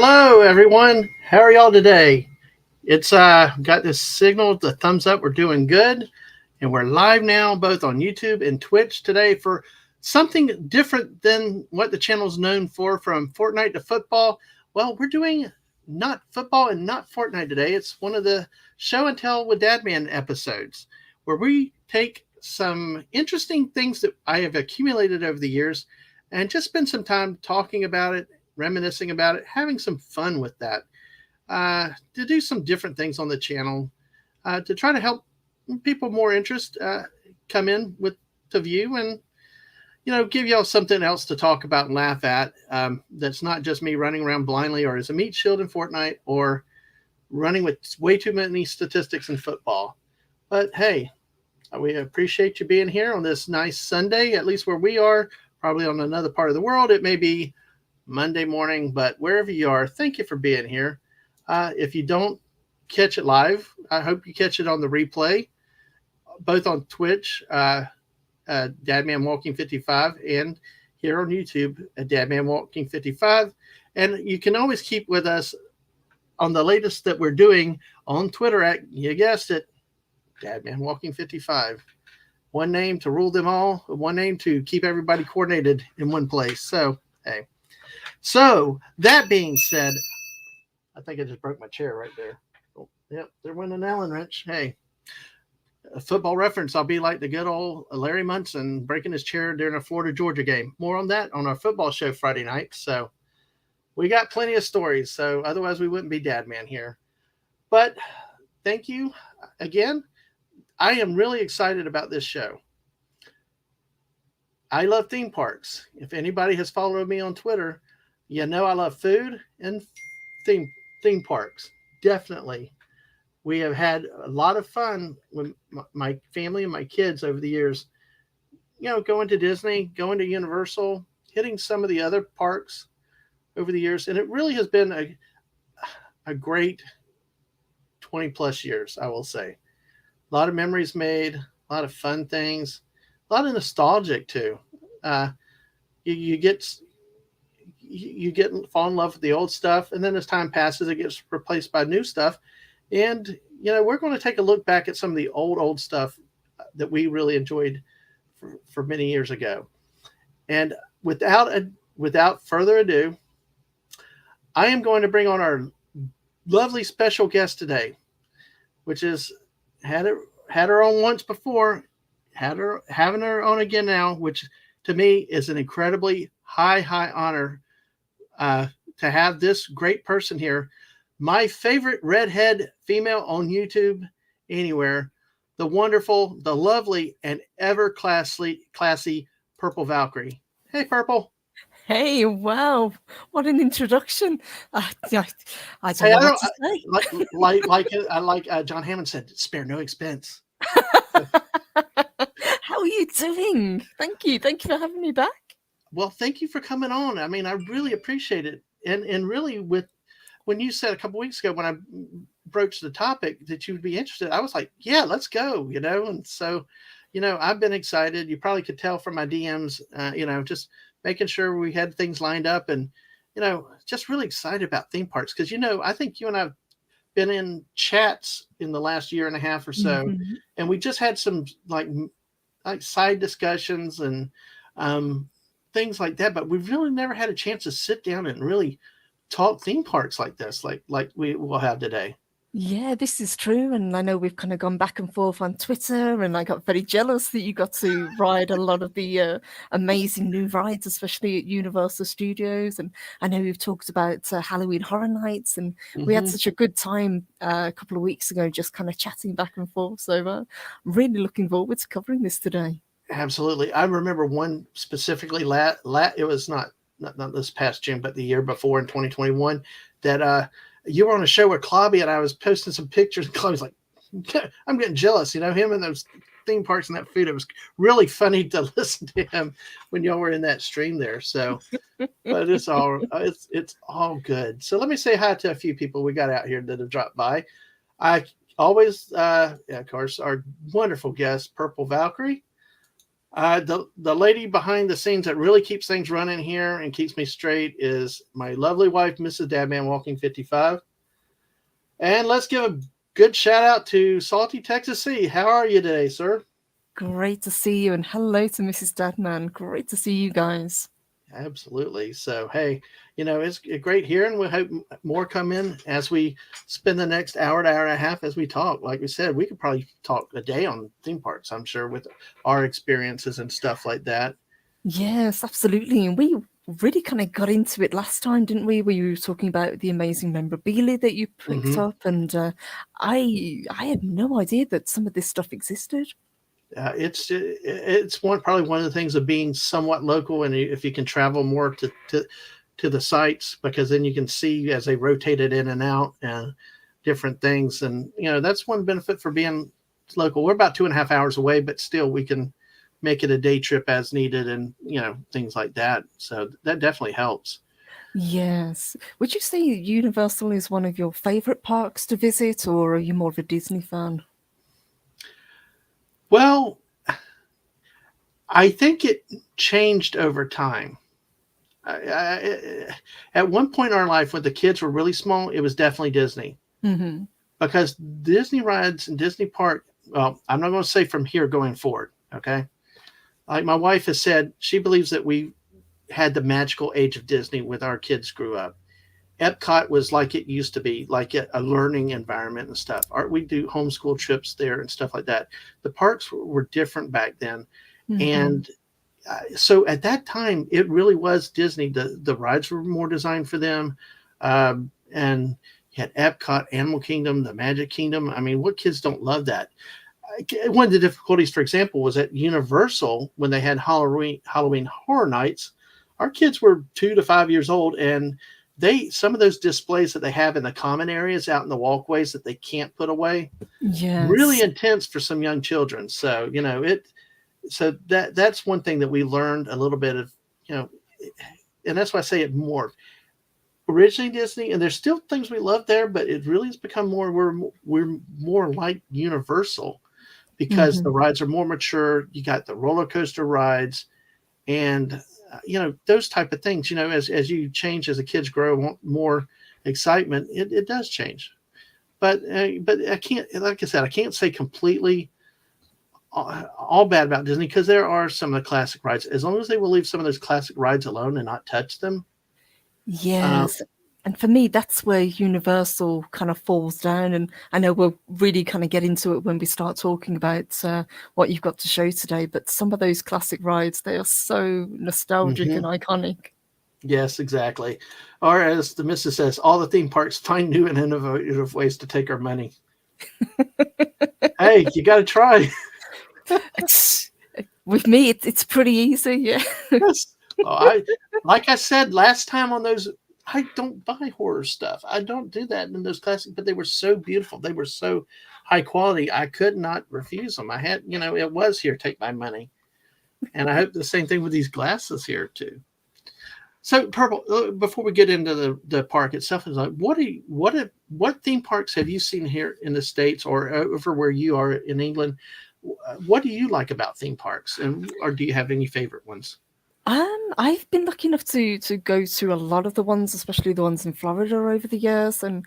Hello, everyone. How are y'all today? It's got this signal, the thumbs up. We're doing good, and we're live now, both on YouTube and Twitch today for something different than what the channel is known for. From Fortnite to football. Well, we're doing not football and not Fortnite today. It's one of the show and tell with Dadman episodes where we take some interesting things that I have accumulated over the years and just spend some time talking about it, reminiscing about it, having some fun with that, to do some different things on the channel, to try to help people more interest come in with to view and give y'all something else to talk about and laugh at. That's not just me running around blindly or as a meat shield in Fortnite or running with way too many statistics in football. But hey, we appreciate you being here on this nice Sunday, at least where we are. Probably on another part of the world, it may be Monday morning, but wherever you are, thank you for being here. If you don't catch it live, I hope you catch it on the replay, both on Twitch, Dadman Walking 55, and here on YouTube at Dadman Walking 55. And you can always keep with us on the latest that we're doing on Twitter at, you guessed it, Dadman Walking 55. One name to rule them all, one name to keep everybody coordinated in one place. So, hey. So, that being said, I think I just broke my chair right there. Oh, yep, there went an Allen wrench. Hey, a football reference, I'll be like the good old Larry Munson breaking his chair during a Florida-Georgia game. More on that on our football show Friday night. So, we got plenty of stories. So, otherwise we wouldn't be Dadman here. But, thank you again. I am really excited about this show. I love theme parks. If anybody has followed me on Twitter, you know I love food and theme parks. Definitely. We have had a lot of fun with my family and my kids over the years. Going to Disney, going to Universal, hitting some of the other parks over the years. And it really has been a great 20 plus years, I will say. A lot of memories made, a lot of fun things, a lot of nostalgic too. You get fall in love with the old stuff, and then as time passes, it gets replaced by new stuff. And we're going to take a look back at some of the old stuff that we really enjoyed for many years ago. And without further ado, I am going to bring on our lovely special guest today, which is had her on once before, having her on again now, which to me is an incredibly high honor to have this great person here. My favorite redhead female on YouTube anywhere, the wonderful, the lovely, and ever classy Purple Valkyrie. Hey, Purple. Hey, wow, what an introduction. I don't Hey, know what to say. Like John Hammond said, spare no expense. How are you doing? Thank you for having me back. Well, thank you for coming on. I mean, I really appreciate it. And really, when you said a couple weeks ago when I broached the topic that you would be interested, I was like, yeah, let's go, And so, I've been excited. You probably could tell from my DMs, just making sure we had things lined up and, just really excited about theme parks. Because, I think you and I have been in chats in the last year and a half or so, and we just had some like side discussions and things like that. But we've really never had a chance to sit down and really talk theme parks like this, like we will have today. Yeah, this is true. And I know we've kind of gone back and forth on Twitter, and I got very jealous that you got to ride a lot of the amazing new rides, especially at Universal Studios. And I know we've talked about Halloween Horror Nights, and we had such a good time a couple of weeks ago, just kind of chatting back and forth. So I'm really looking forward to covering this today. Absolutely. I remember one specifically, it was not this past June, but the year before in 2021, that you were on a show with Clobby, and I was posting some pictures, and Clobby's like, I'm getting jealous, him and those theme parks and that food. It was really funny to listen to him when y'all were in that stream there. So, but it's all good. So let me say hi to a few people we got out here that have dropped by. I always, of course, our wonderful guest, Purple Valkyrie. The lady behind the scenes that really keeps things running here and keeps me straight is my lovely wife, Mrs. Dadman, walking 55. And let's give a good shout out to Salty Texas Sea. How are you today, sir? Great to see you, and hello to Mrs. Dadman. Great to see you guys. Absolutely. So, hey, it's great here, and we hope more come in as we spend the next hour to hour and a half as we talk. Like we said, we could probably talk a day on theme parks, I'm sure, with our experiences and stuff like that. Yes, absolutely. And we really kind of got into it last time, didn't we? Where you were talking about the amazing memorabilia that you picked Hmm. up, and I had no idea that some of this stuff existed. It's probably one of the things of being somewhat local, and if you can travel more to the sites, because then you can see as they rotate it in and out and different things, and that's one benefit for being local. We're about 2.5 hours away, but still we can make it a day trip as needed, and things like that. So that definitely helps. Yes. Would you say Universal is one of your favorite parks to visit, or are you more of a Disney fan? Well, I think it changed over time. At one point in our life, when the kids were really small, it was definitely Disney, Hmm. because Disney rides and Disney Park. Well, I'm not going to say from here going forward. Okay, like my wife has said, she believes that we had the magical age of Disney with our kids grew up. Epcot was like it used to be, like a learning environment and stuff. We do homeschool trips there and stuff like that. The parks were different back then, Hmm. and so at that time, it really was Disney. The rides were more designed for them, and you had Epcot, Animal Kingdom, the Magic Kingdom. I mean, what kids don't love that? One of the difficulties, for example, was at Universal when they had Halloween Horror Nights. Our kids were 2 to 5 years old, and some of those displays that they have in the common areas out in the walkways that they can't put away, really Yes. intense for some young children. So that's one thing that we learned a little bit of, you know, and that's why I say it more originally Disney, and there's still things we love there, but it really has become more we're more like Universal, because the Hmm. rides are more mature. You got the roller coaster rides, and those type of things. As you change, as the kids grow, want more excitement. It does change, but I can't, like I said, I can't say completely all bad about Disney, because there are some of the classic rides. As long as they will leave some of those classic rides alone and not touch them. Uh, Yes. And for me, that's where Universal kind of falls down. And I know we'll really kind of get into it when we start talking about what you've got to show today. But some of those classic rides, they are so nostalgic and mhm. iconic. Yes, exactly. Or as the missus says, all the theme parks find new and innovative ways to take our money. Hey, you got to try. It's, with me, it's pretty easy. Yeah. Yes. Oh, like I said last time on those, I don't buy horror stuff. I don't do that in those classic, but they were so beautiful. They were so high quality. I could not refuse them. I had, it was here, take my money. And I hope the same thing with these glasses here too. So, Purple, before we get into the park itself, is like, what theme parks have you seen here in the States or over where you are in England? What do you like about theme parks, or do you have any favorite ones? I've been lucky enough to go to a lot of the ones, especially the ones in Florida over the years, and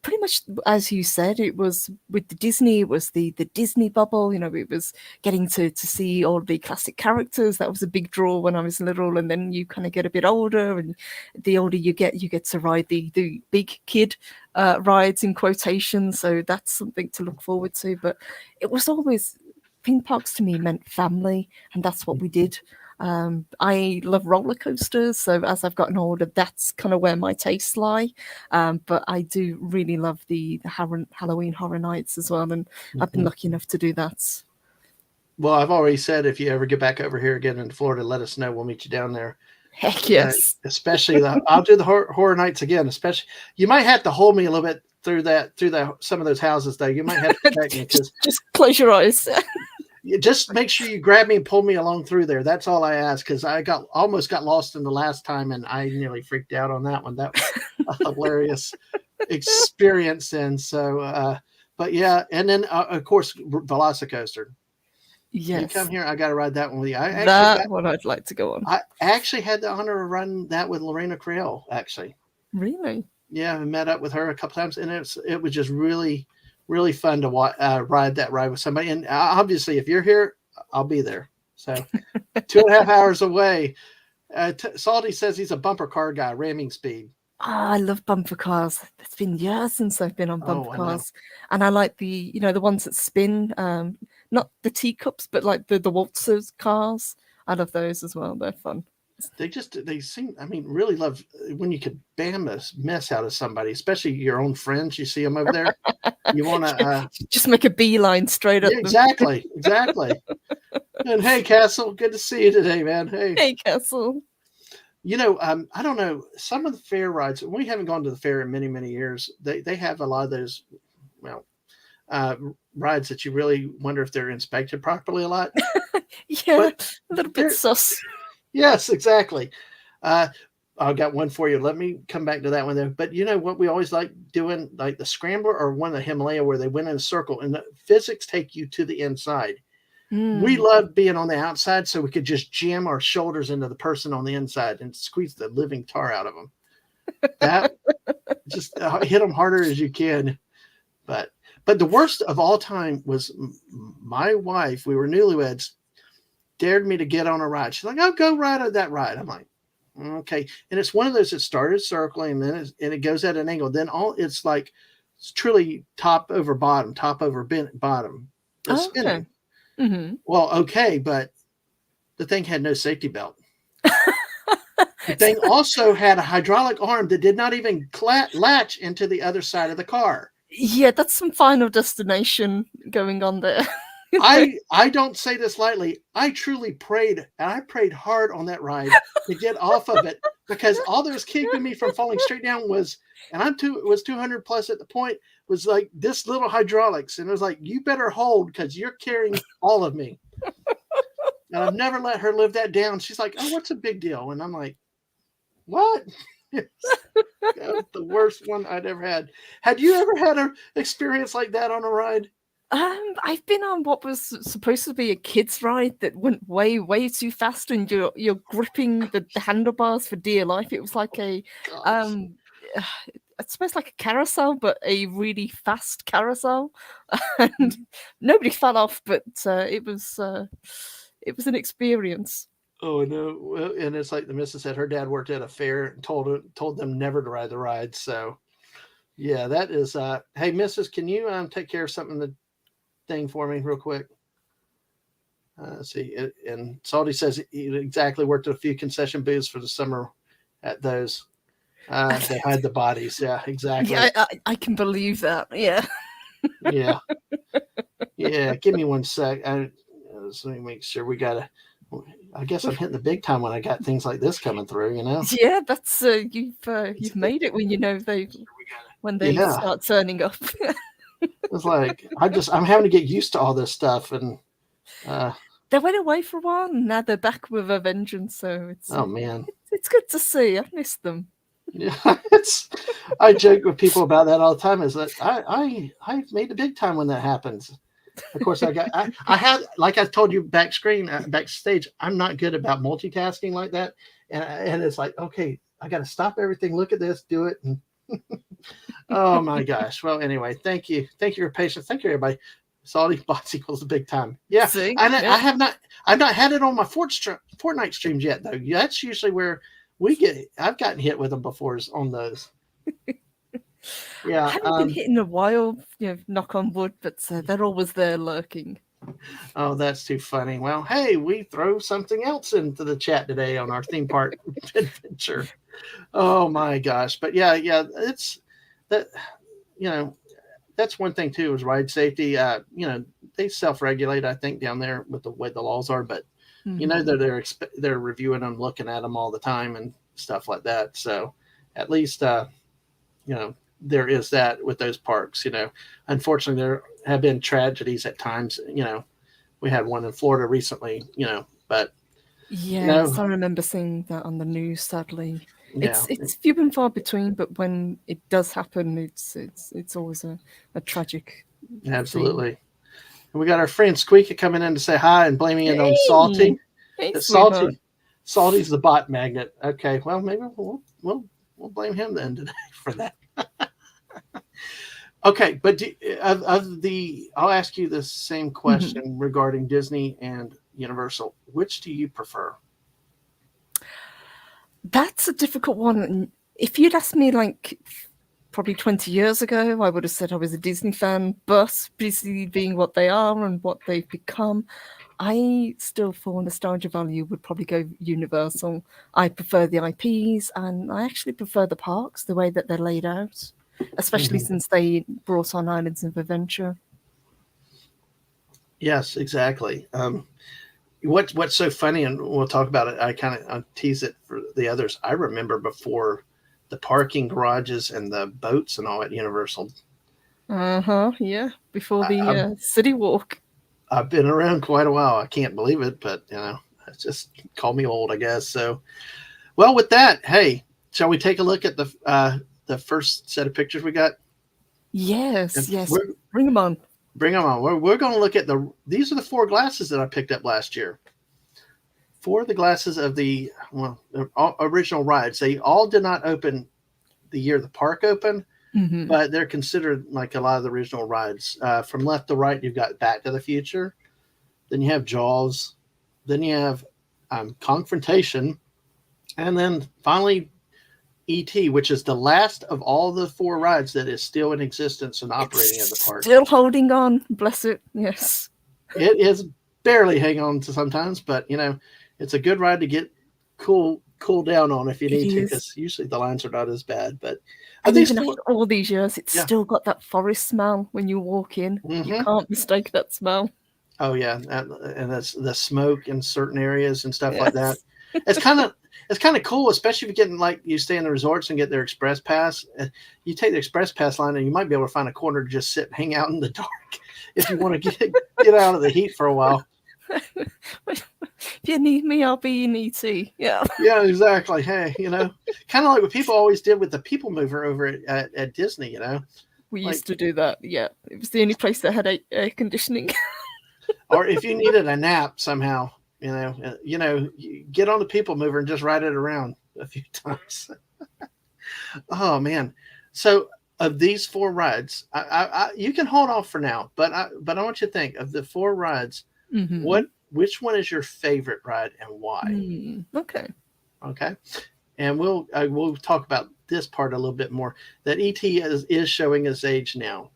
pretty much as you said, it was with the Disney. It was the Disney bubble. It was getting to see all the classic characters. That was a big draw when I was little, and then you kind of get a bit older, and the older you get to ride the big kid rides in quotation. So that's something to look forward to. But it was always theme parks to me meant family, and that's what we did. I love roller coasters, so as I've gotten older, that's kind of where my tastes lie. But I do really love the Halloween Horror Nights as well, and I've been Mhm. lucky enough to do that. Well, I've already said if you ever get back over here again in Florida, let us know. We'll meet you down there. Heck Uh, yes. Especially I'll do the horror nights again. Especially, you might have to hold me a little bit through some of those houses though. You might have to protect me, because just close your eyes. you just make sure you grab me and pull me along through there. That's all I ask, because I almost got lost in the last time, and I nearly freaked out on that one. That was a hilarious experience. And so, but yeah, and then of course Velocicoaster. You come Yes, here, I got to ride that one with you. that one I'd like to go on. I actually had the honor of running that with Lorena Creel, actually. Really? Yeah, I met up with her a couple times, and it was just really, really fun to ride that ride with somebody. And obviously, if you're here, I'll be there. So 2.5 hours away. Salty says he's a bumper car guy, ramming speed. I love bumper cars. It's been years since I've been on bumper Oh, I know. cars, and I like the ones that spin. Not the teacups, but like the waltzers cars. I love those as well. They're fun. They seem, I mean, really love when you could bam a mess out of somebody, especially your own friends. You see them over there. You want to, just make a beeline straight yeah, at them. exactly. And hey, Castle, good to see you today, man. Hey, Castle. I don't know. Some of the fair rides, we haven't gone to the fair in many, many years. They have a lot of those, well, rides that you really wonder if they're inspected properly a lot. Yeah, But a little bit sus. Yes, exactly. I got one for you. Let me come back to that one there. But you know what we always like doing, like the Scrambler or one of the Himalaya where they went in a circle and the physics take you to the inside. We love being on the outside so we could just jam our shoulders into the person on the inside and squeeze the living tar out of them. That just hit them harder as you can. But the worst of all time was my wife. We were newlyweds. Dared me to get on a ride. She's like, "Oh, go ride on that ride." I'm like, "Okay." And it's one of those that started circling, and then it goes at an angle. Then it's like it's truly top over bottom, bottom. It's spinning. Okay. Mm-hmm. Well, okay, but the thing had no safety belt. The thing also had a hydraulic arm that did not even latch into the other side of the car. Yeah, that's some Final Destination going on there. I don't say this lightly. I truly prayed, and I prayed hard on that ride to get off of it because all that was keeping me from falling straight down was, and it was 200 plus at the point, was like this little hydraulics. And it was like, you better hold because you're carrying all of me. And I've never let her live that down. She's like, "Oh, what's a big deal?" And I'm like, what? That was the worst one I'd ever had. Had you ever had an experience like that on a ride? I've been on what was supposed to be a kids' ride that went way, way too fast, and you're gripping the handlebars for dear life. It was like a I suppose like a carousel, but a really fast carousel, and nobody fell off, but it was an experience. Oh no! And it's like the missus said, her dad worked at a fair and told them never to ride the ride. So yeah, that is. Hey, Missus, can you take care of something the thing for me real quick? Let's see. And Salty says he exactly worked at a few concession booths for the summer at those. They hide the bodies. Yeah, exactly. Yeah, I can believe that. Yeah. Yeah. Yeah. Give me 1 sec. Let me make sure we got to. I guess I'm hitting the big time when I got things like this coming through, you know? Yeah, that's you've made it when you know they start turning up. It's like I'm having to get used to all this stuff, and they went away for a while, and now they're back with a vengeance. So oh man, it's good to see. I miss them. Yeah, I joke with people about that all the time. Is that I made the big time when that happens. Of course, I had, like I told you backstage, I'm not good about multitasking like that, and it's like, okay, I got to stop everything, look at this, do it, and oh my gosh. Well, anyway, thank you for your patience. Thank you, everybody. Salty bots equals the big time. Yeah, See? I Yeah. I've not had it on my Fortnite streams yet though. That's usually where I've gotten hit with them before on those. Yeah, I haven't been hit in a while, knock on wood, but they're always there lurking. Oh, that's too funny. Well, hey, we throw something else into the chat today on our theme park adventure. Oh my gosh. But yeah, it's that, that's one thing too, is ride safety. They self-regulate, I think, down there with the way the laws are, but that they're reviewing them, looking at them all the time and stuff like that. So at least, there is that with those parks. Unfortunately, there have been tragedies at times. We had one in Florida recently. But yes, I remember seeing that on the news. Sadly, yeah, it's few and far between, but when it does happen, it's always a tragic. Absolutely. Thing. And we got our friend Squeaky coming in to say hi and blaming it on Hey, Salty. hey, That sweetheart. Salty's the bot magnet. Okay, well maybe we'll blame him then today for that. Okay, but of the, I'll ask you the same Mhm. question regarding Disney and Universal. Which do you prefer? That's a difficult one. If you'd asked me like probably 20 years ago, I would have said I was a Disney fan, but Disney being what they are and what they've become, I still, for nostalgia value, would probably go Universal. I prefer the IPs and I actually prefer the parks, the way that they're laid out, especially Mhm. since they brought on Islands of Adventure. Yes, exactly. What's so funny, and we'll talk about it. I tease it for the others. I remember before the parking garages and the boats and all at Universal. Uh huh, yeah, before I, the I've City Walk. I've been around quite a while. I can't believe it, but it's just call me old, I guess. So, well, with that, hey, shall we take a look at the first set of pictures we got? Yes, And yes, we're bring them on. bring them on. We're going to look at these are the four glasses that I picked up last year. Four of the glasses of the original rides. They all did not open the year the park opened, Hmm. but they're considered like a lot of the original rides. From left to right, you've got Back to the Future, then you have Jaws, then you have Confrontation, and then finally E.T., which is the last of all the four rides that is still in existence and operating at the It's park. still holding on, bless it. Yes, It is barely hang on to sometimes, but it's a good ride to get cool down on if you it need to, is. because usually the lines are not as bad. But are And these even four? after all these years, it's Yeah. still got that forest smell when you walk in. You Hmm. can't mistake that smell. Oh yeah, and that's the smoke in certain areas and stuff like that. Yes. It's kind of it's kind of cool, especially if you get like you stay in the resorts and get their express pass. You take the express pass line, and you might be able to find a corner to just sit and hang out in the dark if you want to get out of the heat for a while. If you need me, I'll be in ET. Yeah. Yeah, exactly. Hey, kind of like what people always did with the People Mover over at Disney. We Like, used to do that. Yeah. It was the only place that had air conditioning. or if you needed a nap somehow, you get on the People Mover and just ride it around a few times. Oh man! So of these four rides, you can hold off for now, but I want you to think of the four rides. Hmm. Which one is your favorite ride and why? Okay. Okay, and we'll talk about this part a little bit more. That ET is showing his age now.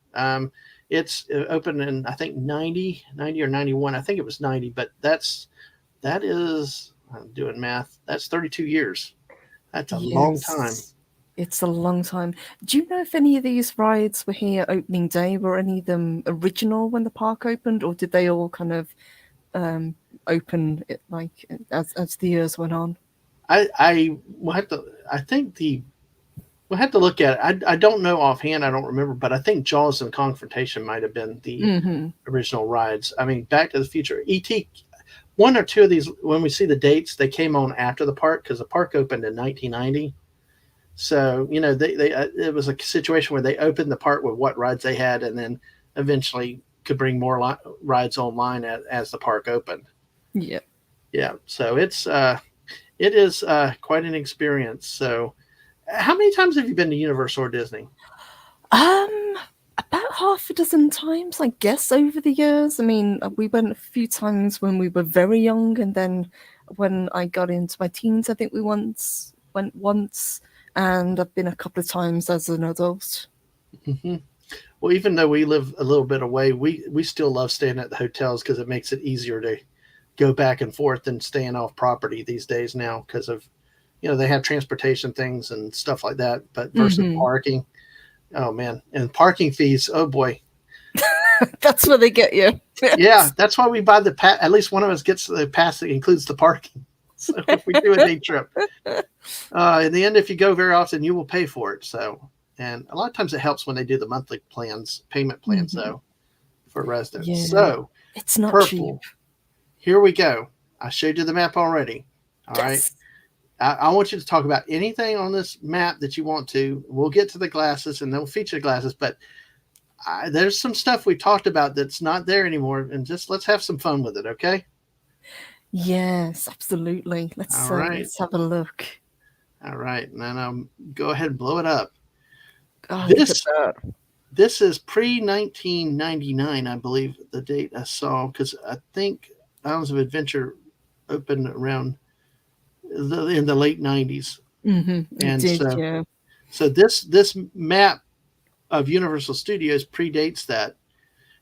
It's open in I think 90 or 91. I think it was 90, but that is I'm doing math. That's 32 years. That's a long time. Yes. It's a long time. Do you know if any of these rides were here opening day? Were any of them original when the park opened, or did they all kind of um, open it like as the years went on? I will have to. I think we'll have to look at it. I don't know offhand. I don't remember, but I think Jaws and Confrontation might have been the Hmm. original rides. I mean, Back to the Future, ET. One or two of these, when we see the dates, they came on after the park because the park opened in 1990. So they it was a situation where they opened the park with what rides they had, and then eventually could bring more rides online as the park opened. Yeah. Yeah, so it is quite an experience. So, how many times have you been to Universal or Disney? Um, about half a dozen times, I guess, over the years. I mean, we went a few times when we were very young, and then when I got into my teens, I think we once went once, and I've been a couple of times as an adult. Hmm. Well, even though we live a little bit away, we still love staying at the hotels because it makes it easier to go back and forth than staying off property these days now because of they have transportation things and stuff like that. But versus Hmm. parking, oh man, and parking fees, oh boy, That's where they get you. yeah, Yes. that's why we buy the pass. At least one of us gets the pass that includes the parking. So if we do a day trip, in the end, if you go very often, you will pay for it. So, and a lot of times it helps when they do the monthly plans, payment plans, Hmm. though, for residents. Yeah, So, it's not cheap. purple, here we go. I showed you the map already. All right. Yes. I want you to talk about anything on this map that you want to. We'll get to the glasses and then we'll feature the glasses, but there's some stuff we talked about that's not there anymore, and just let's have some fun with it, okay? Yes, absolutely. All right, Let's have a look. all right, and then go ahead and blow it up. Oh, look at This that. this is pre 1999, I believe the date I saw, because I think Islands of Adventure opened around in the late 90s, It and did, so yeah. this map of Universal Studios predates that.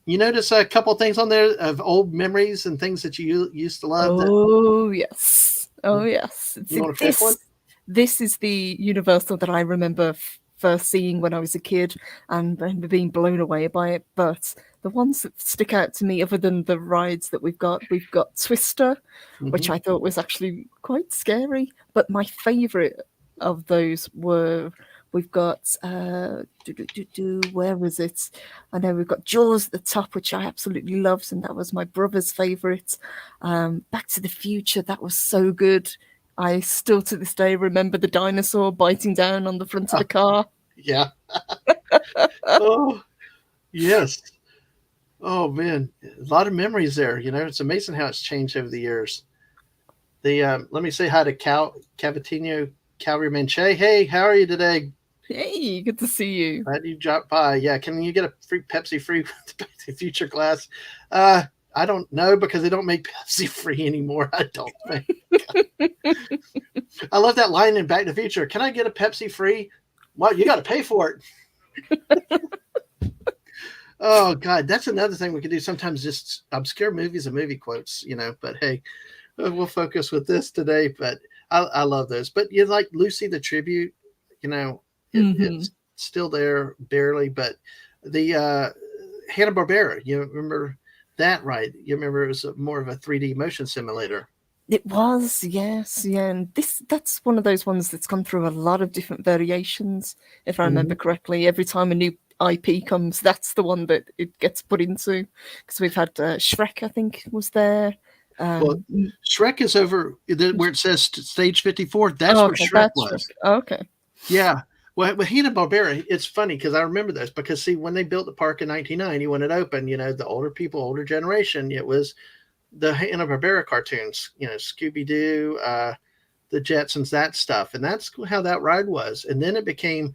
You notice a couple things on there of old memories and things that you used to love. That Oh yes. Oh yes. you See, want to pick one? this is the Universal that I remember first seeing when I was a kid and remember being blown away by it. But the ones that stick out to me, other than the rides that we've got Twister, which Hmm. I thought was actually quite scary. But my favourite of those were we've got where was it? I know we've got Jaws at the top, which I absolutely loved, and that was my brother's favourite. Back to the Future, that was so good. I still to this day remember the dinosaur biting down on the front of the car. Yeah. Oh, yes. Oh man, a lot of memories there. It's amazing how it's changed over the years. The let me say hi to Cavatino Calvary Manche. Hey, how are you today? Hey, good to see you. Glad you dropped by. Yeah, can you get a free Pepsi free Back to the Future glass? Uh, I don't know because they don't make Pepsi free anymore. I don't think. I love that line in Back to the Future. Can I get a Pepsi free? Well, you got to pay for it. Oh God, that's another thing we could do. Sometimes just obscure movies and movie quotes, But hey, we'll focus with this today. But I love those. But like Lucy the Tribute, you know, Hmm. it's still there barely. But the Hanna Barbera, you remember that, right? You remember it was more of a 3D motion simulator. It was, yes, yeah, and that's one of those ones that's gone through a lot of different variations, if I remember Mhm. correctly. Every time a new IP comes, that's the one that it gets put into. Because we've had Shrek, I think, was there. Well, Um, Shrek is over where it says stage 54. oh, That's where okay, Shrek that's Shrek. was. Oh, okay. Yeah. Well, with Hanna Barbera, it's funny because I remember this because see, when they built the park in 1990, when it opened, the older people, older generation, it was the Hanna Barbera cartoons, Scooby Doo, the Jetsons, that stuff, and that's how that ride was. And then it became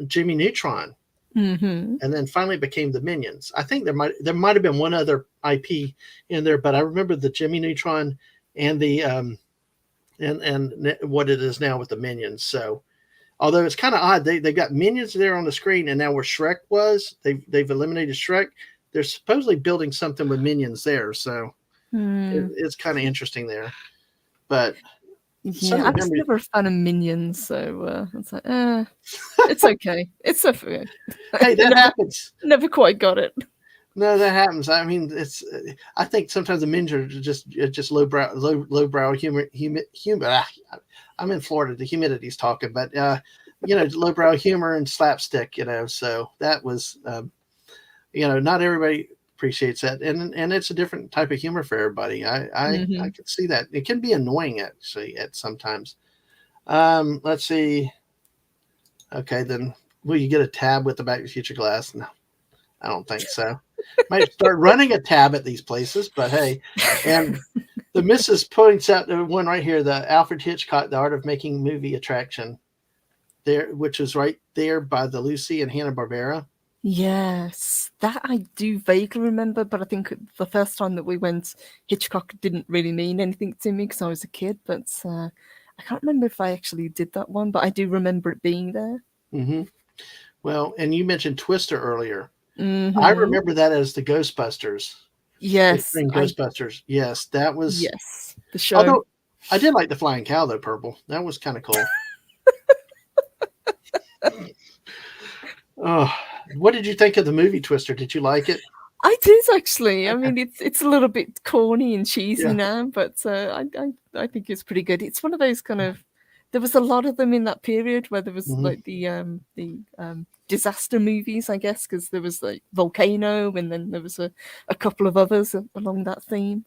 Jimmy Neutron, Hmm. and then finally became the Minions. I think there might have been one other IP in there, but I remember the Jimmy Neutron and the and what it is now with the Minions. So although it's kind of odd, they've got Minions there on the screen, and now where Shrek was, they've eliminated Shrek. They're supposedly building something with Minions there, so Hmm. it's kind of interesting there. But some Yeah, of I the was memories, never a fan of Minions, so it's like, it's okay. It's okay. I hey, that happens. never quite got it. No, that happens. I mean, it's. I think sometimes the Minions are just lowbrow humor. I'm in Florida. The humidity's talking, but lowbrow humor and slapstick. So that was not everybody appreciates that, and it's a different type of humor for everybody. I Hmm. can see that it can be annoying actually at sometimes. Let's see. Okay, then will you get a tab with the Back to the Future glass? No, I don't think so. Might start running a tab at these places, but hey, and the missus points out the one right here, the Alfred Hitchcock, The Art of Making Movie attraction there, which is right there by the Lucy and Hanna Barbera. Yes, that I do vaguely remember, but I think the first time that we went, Hitchcock didn't really mean anything to me because I was a kid. But I can't remember if I actually did that one, but I do remember it being there. Hmm. Well, and you mentioned Twister earlier. I Hmm. remember that as the Ghostbusters, the Yes, Extreme I Ghostbusters. Yes, that was. yes the show. Although I did like the flying cow though, purple. That was kind of cool. Oh, what did you think of the movie Twister? Did you like it? I did actually. I Okay. mean, it's a little bit corny and cheesy Yeah. now, but I think it's pretty good. It's one of those kind of. There was a lot of them in that period where there was Hmm. like the disaster movies, I guess, because there was like Volcano, and then there was a couple of others along that theme.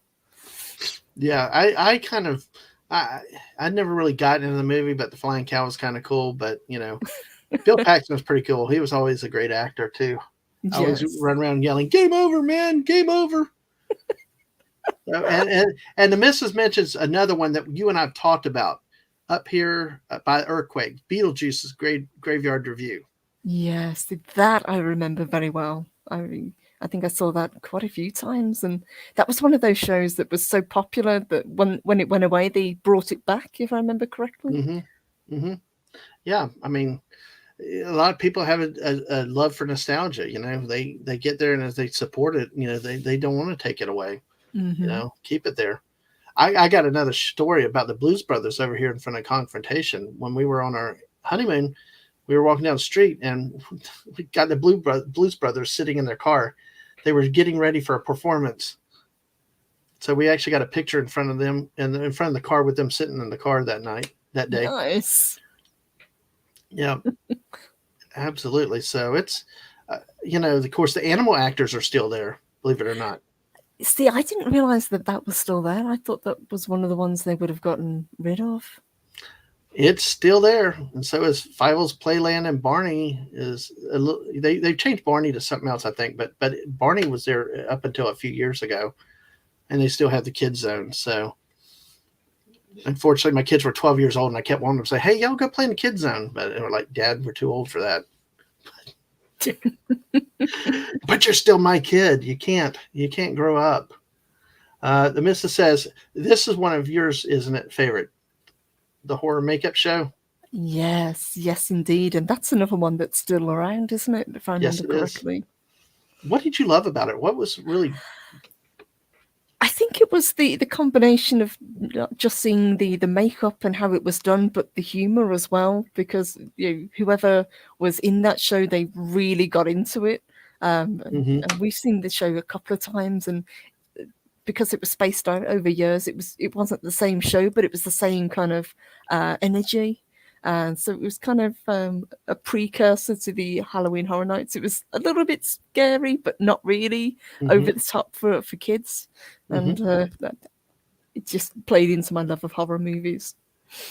Yeah. I kind of. I never really got into the movie, but the flying cow was kind of cool. But Bill Paxton was pretty cool. He was always a great actor too. I always Yes. run around yelling, "Game over, man! Game over!" And the missus mentions another one that you and I've talked about up here by Earthquake, Beetlejuice's Graveyard Review. Yes, that I remember very well. I think I saw that quite a few times, and that was one of those shows that was so popular that when it went away, they brought it back, if I remember correctly. Mm-hmm. Mm-hmm. Yeah, I mean, a lot of people have a love for nostalgia. You know, they get there and as they support it, you know, they don't want to take it away. You Hmm. know, keep it there. I got another story about the Blues Brothers over here in front of Confrontation. When we were on our honeymoon, we were walking down the street and we got the Blues Brothers sitting in their car. They were getting ready for a performance. So we actually got a picture in front of them and in front of the car with them sitting in the car that day. Nice. Yeah, absolutely. So it's, you know, of course, the animal actors are still there, believe it or not. See, I didn't realize that that was still there. I thought that was one of the ones they would have gotten rid of. It's still there, and so is Fievel's Playland, and Barney is a little. They've changed Barney to something else, I think, but Barney was there up until a few years ago, and they still have the kids zone. So unfortunately, my kids were 12 years old, and I kept wanting them to say, "Hey, y'all go play in the kids zone," but they were like, "Dad, we're too old for that." But you're still my kid. You can't grow up. The missus says this is one of yours, isn't it? Favorite, the horror makeup show. Yes, yes, indeed. And that's another one that's still around, isn't it? If I Yes, remember it is. correctly. What did you love about it? What was really I think it was the combination of not just seeing the makeup and how it was done, but the humor as well. Because whoever was in that show, they really got into it. Mhm, And we've seen the show a couple of times, and because it was spaced out over years, it wasn't the same show, but it was the same kind of energy. And so it was kind of a precursor to the Halloween Horror Nights. It was a little bit scary, but not really over mhm, the top for kids. mhm, And it just played into my love of horror movies.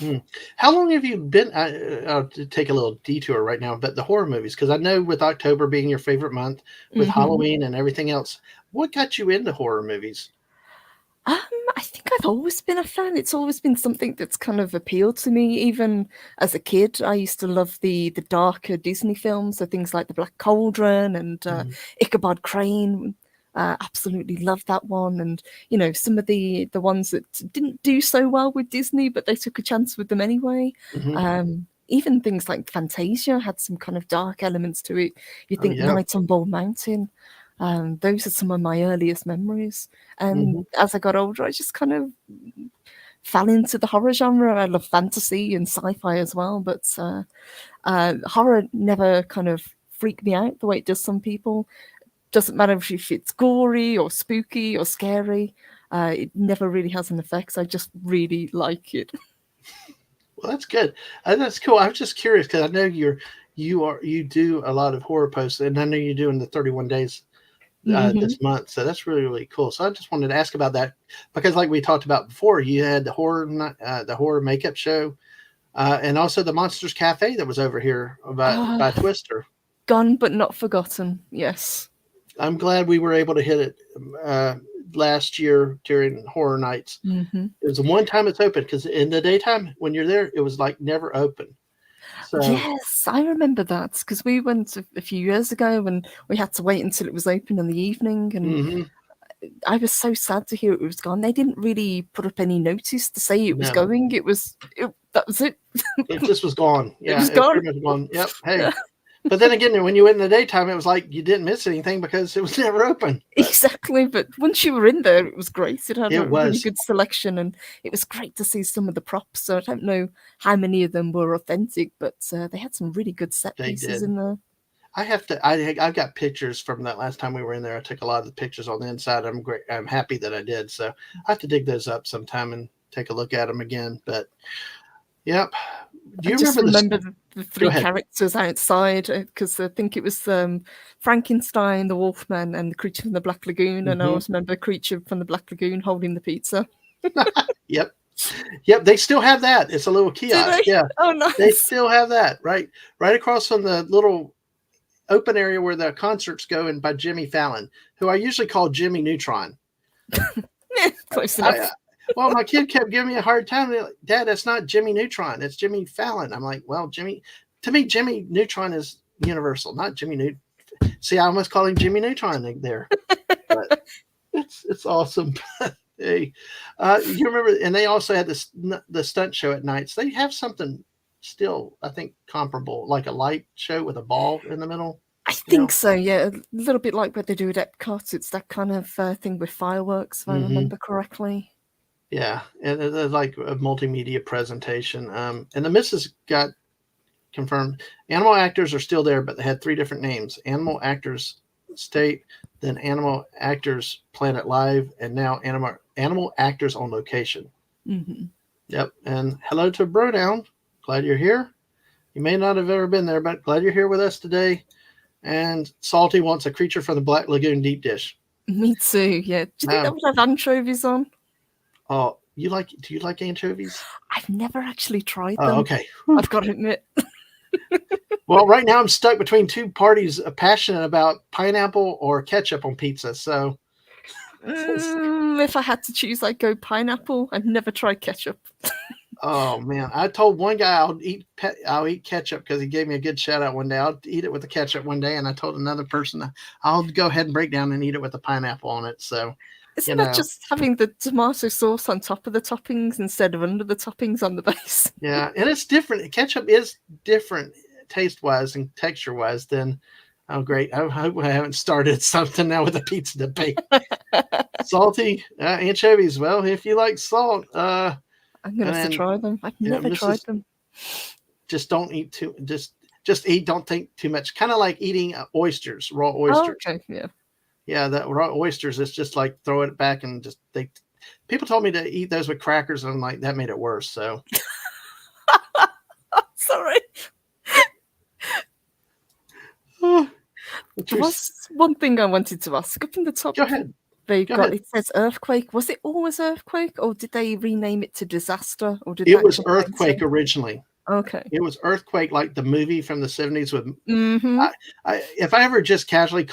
mm. How long have you been? I'll take a little detour right now, but the horror movies, because I know with October being your favorite month, with Hmm. Halloween and everything else, what got you into horror movies? Um, I think I've always been a fan. It's always been something that's kind of appealed to me. Even as a kid, I used to love the darker Disney films, so things like The Black Cauldron and Mhm, Ichabod Crane. Absolutely loved that one, and some of the ones that didn't do so well with Disney, but they took a chance with them anyway. mhm. Even things like Fantasia had some kind of dark elements to it. You Oh think yeah. Night on Bald Mountain. Those are some of my earliest memories. And Mhm, as I got older, I just kind of fell into the horror genre. I love fantasy and sci-fi as well, but horror never kind of freaked me out the way it does some people. Doesn't matter if it's gory or spooky or scary. It never really has an effect. So I just really like it. well, that's good. That's cool. I was just curious because I know you do a lot of horror posts, and I know you're doing the 31 days Hmm. this month. So that's really, really cool. So I just wanted to ask about that because, like we talked about before, you had the horror makeup show, and also the Monsters Cafe that was over here by Ah, Twister. gone but not forgotten. Yes. I'm glad we were able to hit it uh, last year during Horror Nights. Hmm. It was the one time it's open because in the daytime when you're there, it was like never open. So, Yes, I remember that because we went a few years ago and we had to wait until it was open in the evening. And hmm I was so sad to hear it was gone. They didn't really put up any notice to say it was no, going. That was it. it just was gone. It Yeah, was it was gone. pretty much gone. Yep. Hey, but then again, when you went in the daytime, it was like you didn't miss anything because it was never open. But Exactly, but once you were in there, it was great. It had it a really was. good selection, and it was great to see some of the props. So I don't know how many of them were authentic, but they had some really good set They pieces did. in there. I have to. I've got pictures from that last time we were in there. I took a lot of the pictures on the inside. I'm great. I'm happy that I did. So I have to dig those up sometime and take a look at them again. But yep. Do I you just remember this? remember the Go three ahead. characters outside because I think it was Frankenstein, the Wolfman, and the creature from the Black Lagoon. And I Hmm always remember the creature from the Black Lagoon holding the pizza. Yep. Yep. They still have that. It's a little Do kiosk. they? Yeah. Oh, They nice. still have that right across from the little open area where the concerts go in by Jimmy Fallon, who I usually call Jimmy Neutron. Close enough. Well, my kid kept giving me a hard time. Like, Dad, that's not Jimmy Neutron. It's Jimmy Fallon. I'm like, well, to me, Jimmy Neutron is Universal, not Jimmy Neutron. See, I almost call him Jimmy Neutron there. But it's awesome. Hey, you remember, and they also had the stunt show at nights. They have something still, I think, comparable, like a light show with a ball in the middle. I think so, yeah. A little bit like what they do at Epcot. It's that kind of thing with fireworks, if I remember correctly. Yeah, and it's like a multimedia presentation. And the missus got confirmed. Animal Actors are still there, but they had 3 different names: Animal Actors State, then Animal Actors Planet Live, and now Animal Actors on Location. Mm-hmm. Yep. And hello to Brodown. Glad you're here. You may not have ever been there, but glad you're here with us today. And Salty wants a Creature from the Black Lagoon deep dish. Me too, yeah. Do you think that would have anchovies on? Oh, do you like anchovies? I've never actually tried them. Oh, okay. I've got to admit. Well, right now I'm stuck between 2 parties passionate about pineapple or ketchup on pizza. So if I had to choose, I'd go pineapple. I've never tried ketchup. Oh man, I told one guy I'll eat ketchup because he gave me a good shout out one day. I'll eat it with the ketchup one day, and I told another person I'll go ahead and break down and eat it with the pineapple on it. So, isn't that just having the tomato sauce on top of the toppings instead of under the toppings on the base? Yeah, and it's different. Ketchup is different taste wise and texture wise than. Oh, great! I hope I haven't started something now with a pizza debate. Salty anchovies. Well, if you like salt, I'm gonna have to try them. I've never tried them. Just don't eat too. Just eat. Don't think too much. Kind of like eating oysters, raw oysters. Oh, okay, yeah. Yeah, the raw oysters. It's just like throw it back and just people told me to eat those with crackers, and I'm like, that made it worse. So. Sorry. There was one thing I wanted to ask. Up in the top, go ahead. It says earthquake. Was it always earthquake, or did they rename it to disaster? Or did it was earthquake originally? Okay, it was earthquake, like the movie from the 70s with. Mm-hmm. If I ever just casually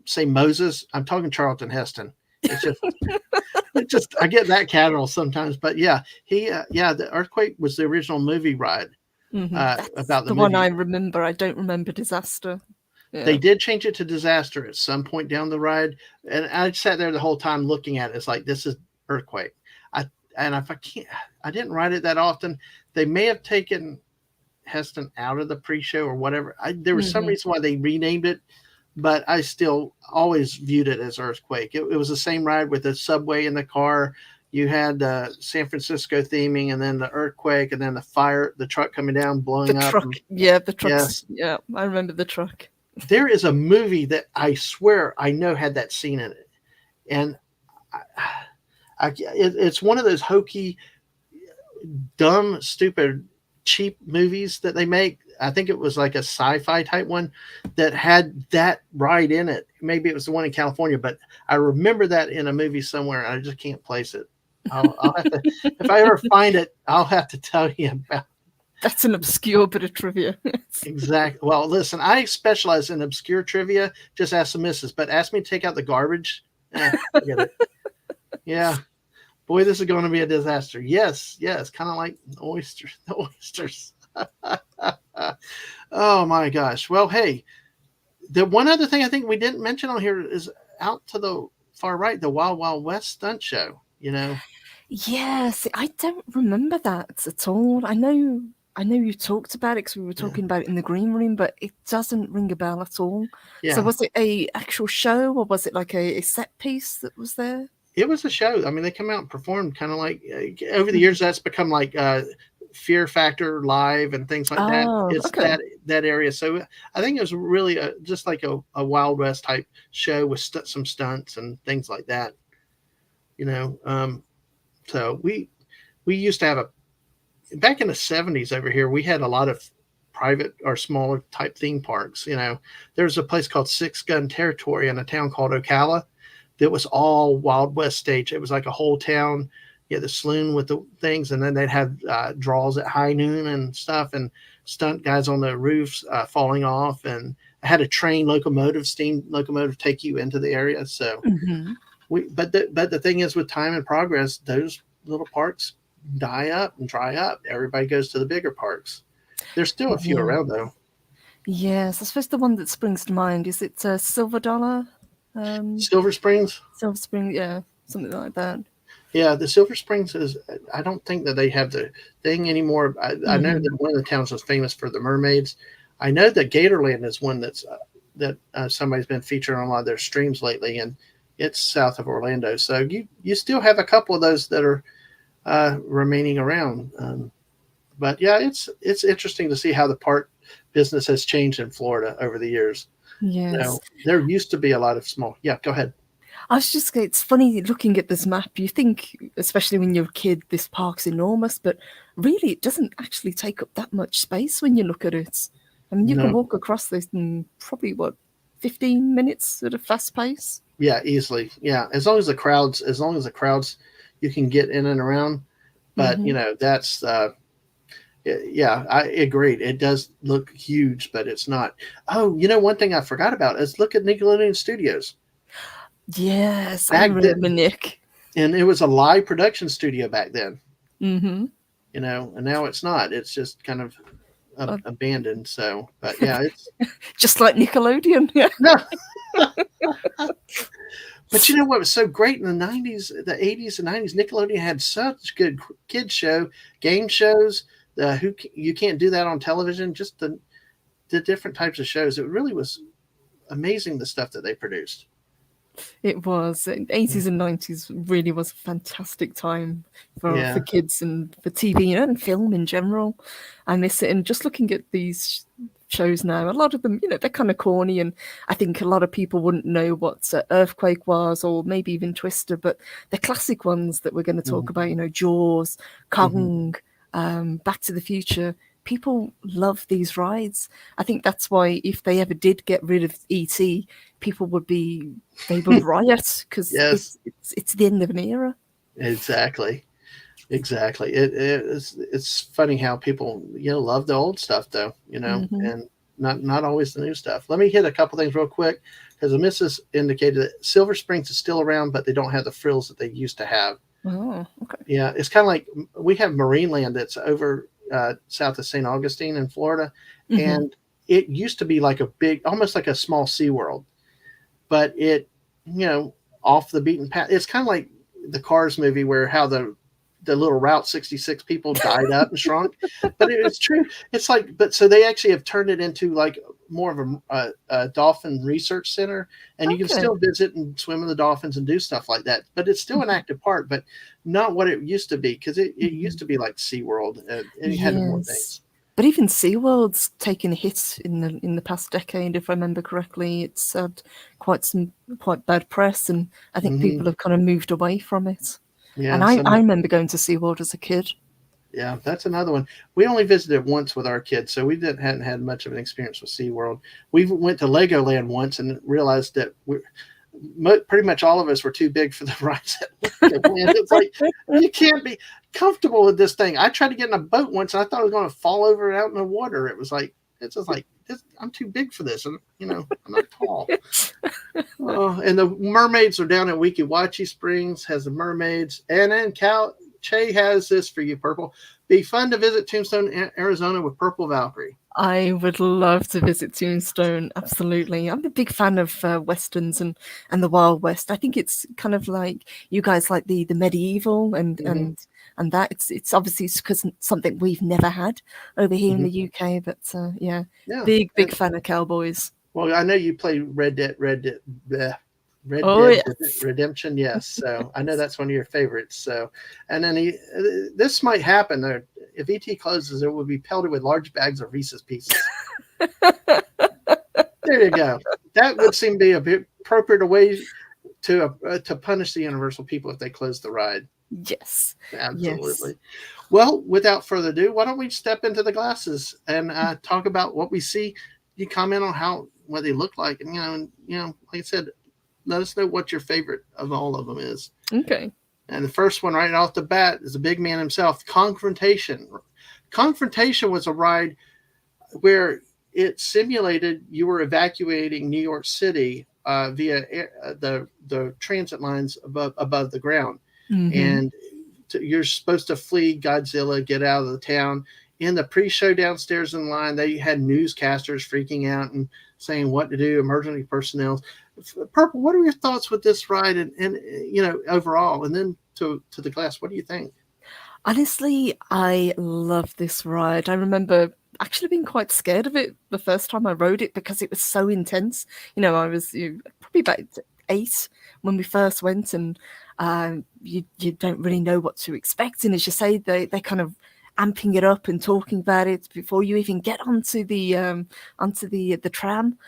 say Moses, I'm talking Charlton Heston. It's just I get that cattle sometimes, but yeah, the earthquake was the original movie ride. Mm-hmm. About the one I remember. I don't remember disaster. Yeah. They did change it to disaster at some point down the ride, and I sat there the whole time looking at it. It's like, this is earthquake. I didn't ride it that often. They may have taken Heston out of the pre-show or whatever. There was some reason why they renamed it, but I still always viewed it as earthquake. It was the same ride with the subway in the car. You had the San Francisco theming, and then the earthquake, and then the truck coming down, blowing up. The truck. Yes. Yeah, I remember the truck. There is a movie that I swear I know had that scene in it, and it's one of those hokey, dumb, stupid, cheap movies that they make. I think it was like a sci-fi type one that had that ride in it. Maybe it was the one in California, but I remember that in a movie somewhere, and I just can't place it. I'll have to, if I ever find it, I'll have to tell you about. That's an obscure bit of trivia. Exactly. Well, listen, I specialize in obscure trivia. Just ask the missus, but ask me to take out the garbage. Forget it. Yeah. Boy, this is going to be a disaster. Yes. Kind of like the oysters. Oh my gosh. Well, hey, the one other thing I think we didn't mention on here is out to the far right, the Wild Wild West stunt show, Yes, I don't remember that at all. I know you talked about it because we were talking about it in the green room, but it doesn't ring a bell at all. Yeah. So was it a actual show, or was it like a set piece that was there? It was a show. I mean, they come out and performed kind of like over the years. That's become like Fear Factor Live and things like that. It's okay. that area. So I think it was really just like a Wild West type show with some stunts and things like that. So we used to have back in the 70s over here, we had a lot of private or smaller type theme parks. There's a place called Six Gun Territory in a town called Ocala that was all Wild West stage. It was like a whole town. yeah, the saloon with the things, and then they'd have draws at high noon and stuff, and stunt guys on the roofs falling off, and I had a train locomotive, steam locomotive, take you into the area. So Hmm. but the thing is, with time and progress, those little parks die up and dry up. Everybody goes to the bigger parks. There's still a few Yeah. around though. Yes, I suppose the one that springs to mind is it Silver Dollar, um, Silver Springs, Silver Spring, yeah, something like that. yeah, the Silver Springs is. I don't think that they have the thing anymore. I know Hmm. that one of the towns was famous for the mermaids. I know that Gatorland is one that somebody's been featuring on a lot of their streams lately, and it's south of Orlando. So you still have a couple of those that are remaining around. But yeah, it's interesting to see how the park business has changed in Florida over the years. Yes. There used to be a lot of small. Yeah, go ahead. I was just, it's funny looking at this map. You think, especially when you're a kid, this park's enormous, but really it doesn't actually take up that much space when you look at it. I mean, you can No, walk across this in probably, what, 15 minutes at a fast pace? yeah, easily. Yeah, as long as the crowds, you can get in and around. But Hmm. that's yeah, I agreed. It does look huge, but it's not. Oh, one thing I forgot about is look at Nickelodeon Studios Yes, I back then, remember Nick. and it was a live production studio back then. Hmm. And now it's not. It's just kind of Uh, abandoned. So, but yeah, it's just like Nickelodeon. Yeah. no. But what was so great in the '90s, the '80s, and '90s? Nickelodeon had such good kids show, game shows. You can't do that on television. Just the different types of shows. It really was amazing the stuff that they produced. It was. 80s and 90s really was a fantastic time for Yeah. kids and for TV and film in general. I miss it. And just looking at these shows now, a lot of them, they're kind of corny. And I think a lot of people wouldn't know what Earthquake was or maybe even Twister, but the classic ones that we're going to talk about, Jaws, Hmm. Kong, Back to the Future. People love these rides. I think that's why if they ever did get rid of ET, people they would riot because Yes, it's the end of an era. exactly. Exactly. It's funny how people love the old stuff though, Hmm. and not always the new stuff. Let me hit a couple things real quick because the missus indicated that Silver Springs is still around, but they don't have the frills that they used to have. Oh, okay. Yeah, it's kind of like we have Marineland that's over south of St. Augustine in Florida, Hmm. and it used to be like a big, almost like a small SeaWorld, but it, you know, off the beaten path. It's kind of like the Cars movie where how the little Route 66 people died up and shrunk. But it's true. It's like, but so they actually have turned it into like more of a dolphin research center, and you can Okay. still visit and swim in the dolphins and do stuff like that. But it's still an active park, but not what it used to be because it used Mhm. to be like SeaWorld and it had more Yes. things. But even SeaWorld's taken a hit in the past decade, if I remember correctly. It's had quite bad press, and I think Hmm. people have kind of moved away from it. And Yeah, I remember going to SeaWorld as a kid. yeah, that's another one. We only visited once with our kids, so we hadn't had much of an experience with SeaWorld. We went to Legoland once and realized that pretty much all of us were too big for the rides at Legoland. It's like you can't be comfortable with this thing. I tried to get in a boat once, and I thought I was going to fall over out in the water. It's just like I'm too big for this, and I'm not tall. Oh, and the mermaids are down at Wekiwachi Springs. Has the mermaids, and then Cal Che has this for you, Purple. Be fun to visit Tombstone, Arizona, with Purple Valkyrie. I would love to visit Tombstone. Absolutely, I'm a big fan of westerns and the Wild West. I think it's kind of like you guys like the medieval Hmm. and that it's obviously because something we've never had over here in Hmm. the UK. But yeah, Yeah, big and fan of cowboys. well, I know you play bleh, Red Oh Dead yes. Redemption. Yes, so I know that's one of your favorites. So, and then this might happen. If ET closes, it will be pelted with large bags of Reese's Pieces. There you go. That would seem to be a bit appropriate way to punish the Universal people if they close the ride. Yes, yes. Absolutely. Well, without further ado, why don't we step into the glasses and talk about what we see? You comment on what they look like, and like I said, let us know what your favorite of all of them is. Okay. And the first one right off the bat is the big man himself, Confrontation. Confrontation was a ride where it simulated you were evacuating New York City via the transit lines above the ground, Mm-hmm. and you're supposed to flee Godzilla, get out of the town. In the pre-show downstairs in line, they had newscasters freaking out and saying what to do, emergency personnel. Purple, what are your thoughts with this ride and overall? And then to the glass, what do you think? Honestly, I love this ride. I remember actually being quite scared of it the first time I rode it because it was so intense. I was probably about 8 when we first went, and you don't really know what to expect. And as you say, they kind of amping it up and talking about it before you even get onto the tram.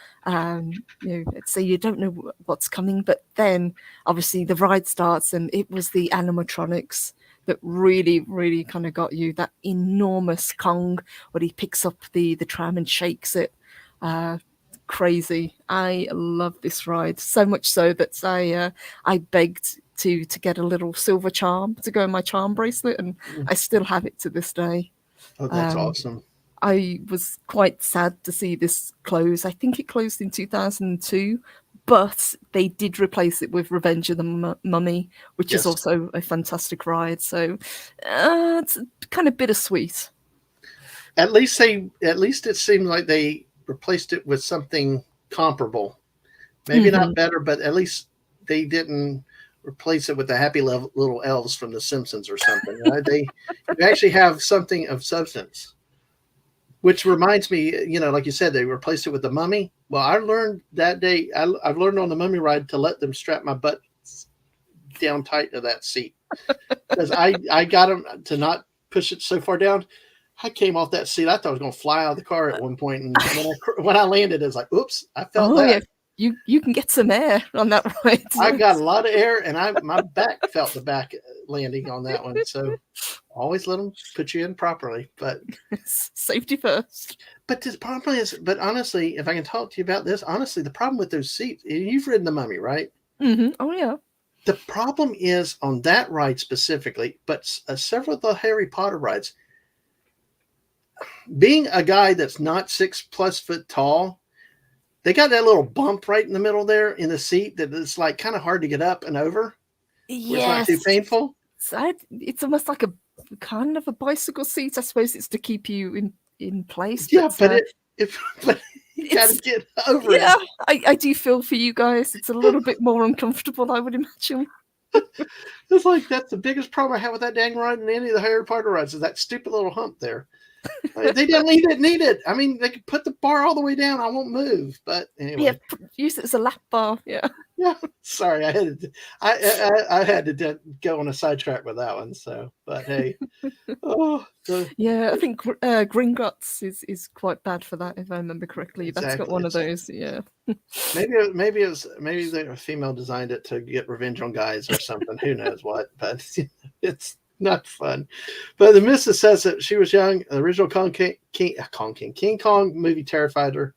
So you don't know what's coming. But then obviously the ride starts, and it was the animatronics that really, really kind of got you. That enormous Kong, when he picks up the tram and shakes it. Uh, Crazy. I love this ride so much so that I begged to get a little silver charm to go in my charm bracelet, and I still have it to this day. Oh, that's Um, awesome. I was quite sad to see this close. I think it closed in 2002, but they did replace it with Revenge of the Mummy, which is Yes. also a fantastic ride. So it's kind of bittersweet. At least it seemed like they replaced it with something comparable. Maybe Hmm. not better, but at least they didn't replace it with the happy little elves from The Simpsons or something. Right? You actually have something of substance. Which reminds me, like you said, they replaced it with the Mummy. Well, I learned that day. I've learned on the Mummy ride to let them strap my butt down tight to that seat because I got them to not push it so far down. I came off that seat. I thought I was going to fly out of the car at one point, and when I landed, it was like, "Oops!" I felt Oh yeah, that. you can get some air on that ride. I got a Yes. lot of air, and my back felt the back landing on that one. So always let them put you in properly. Safety first. But the problem is, but honestly, if I can talk to you about this, honestly, the problem with those seats, you've ridden the Mummy, right? Oh yeah. The problem is on that ride specifically, but several of the Harry Potter rides, being a guy that's not 6+ foot tall, they got that little bump right in the middle there in the seat that it's like kind of hard to get up and over, where it's not too Yes. painful. It's almost like a kind of a bicycle seat. I suppose it's to keep you in place, Yeah, but but if but you got to it's get over yeah. it. I do feel for you guys. It's a little bit more uncomfortable, I would imagine. It's like that's the biggest problem I have with that dang ride and any of the Harry Potter rides is that stupid little hump there. They didn't need it. I mean, they could put the bar all the way down. I won't move. But Yeah, anyway, use it as a lap bar. Yeah. yeah. Sorry, I had to go on a sidetrack with that one. So, but hey, oh, Yeah, I think Gringotts is quite bad for that, if I remember correctly. That's got exactly. one of It's those. Yeah. maybe the female designed it to get revenge on guys or something. Who knows what? But it's not fun. But the missus says that she was young. The original King Kong movie terrified her.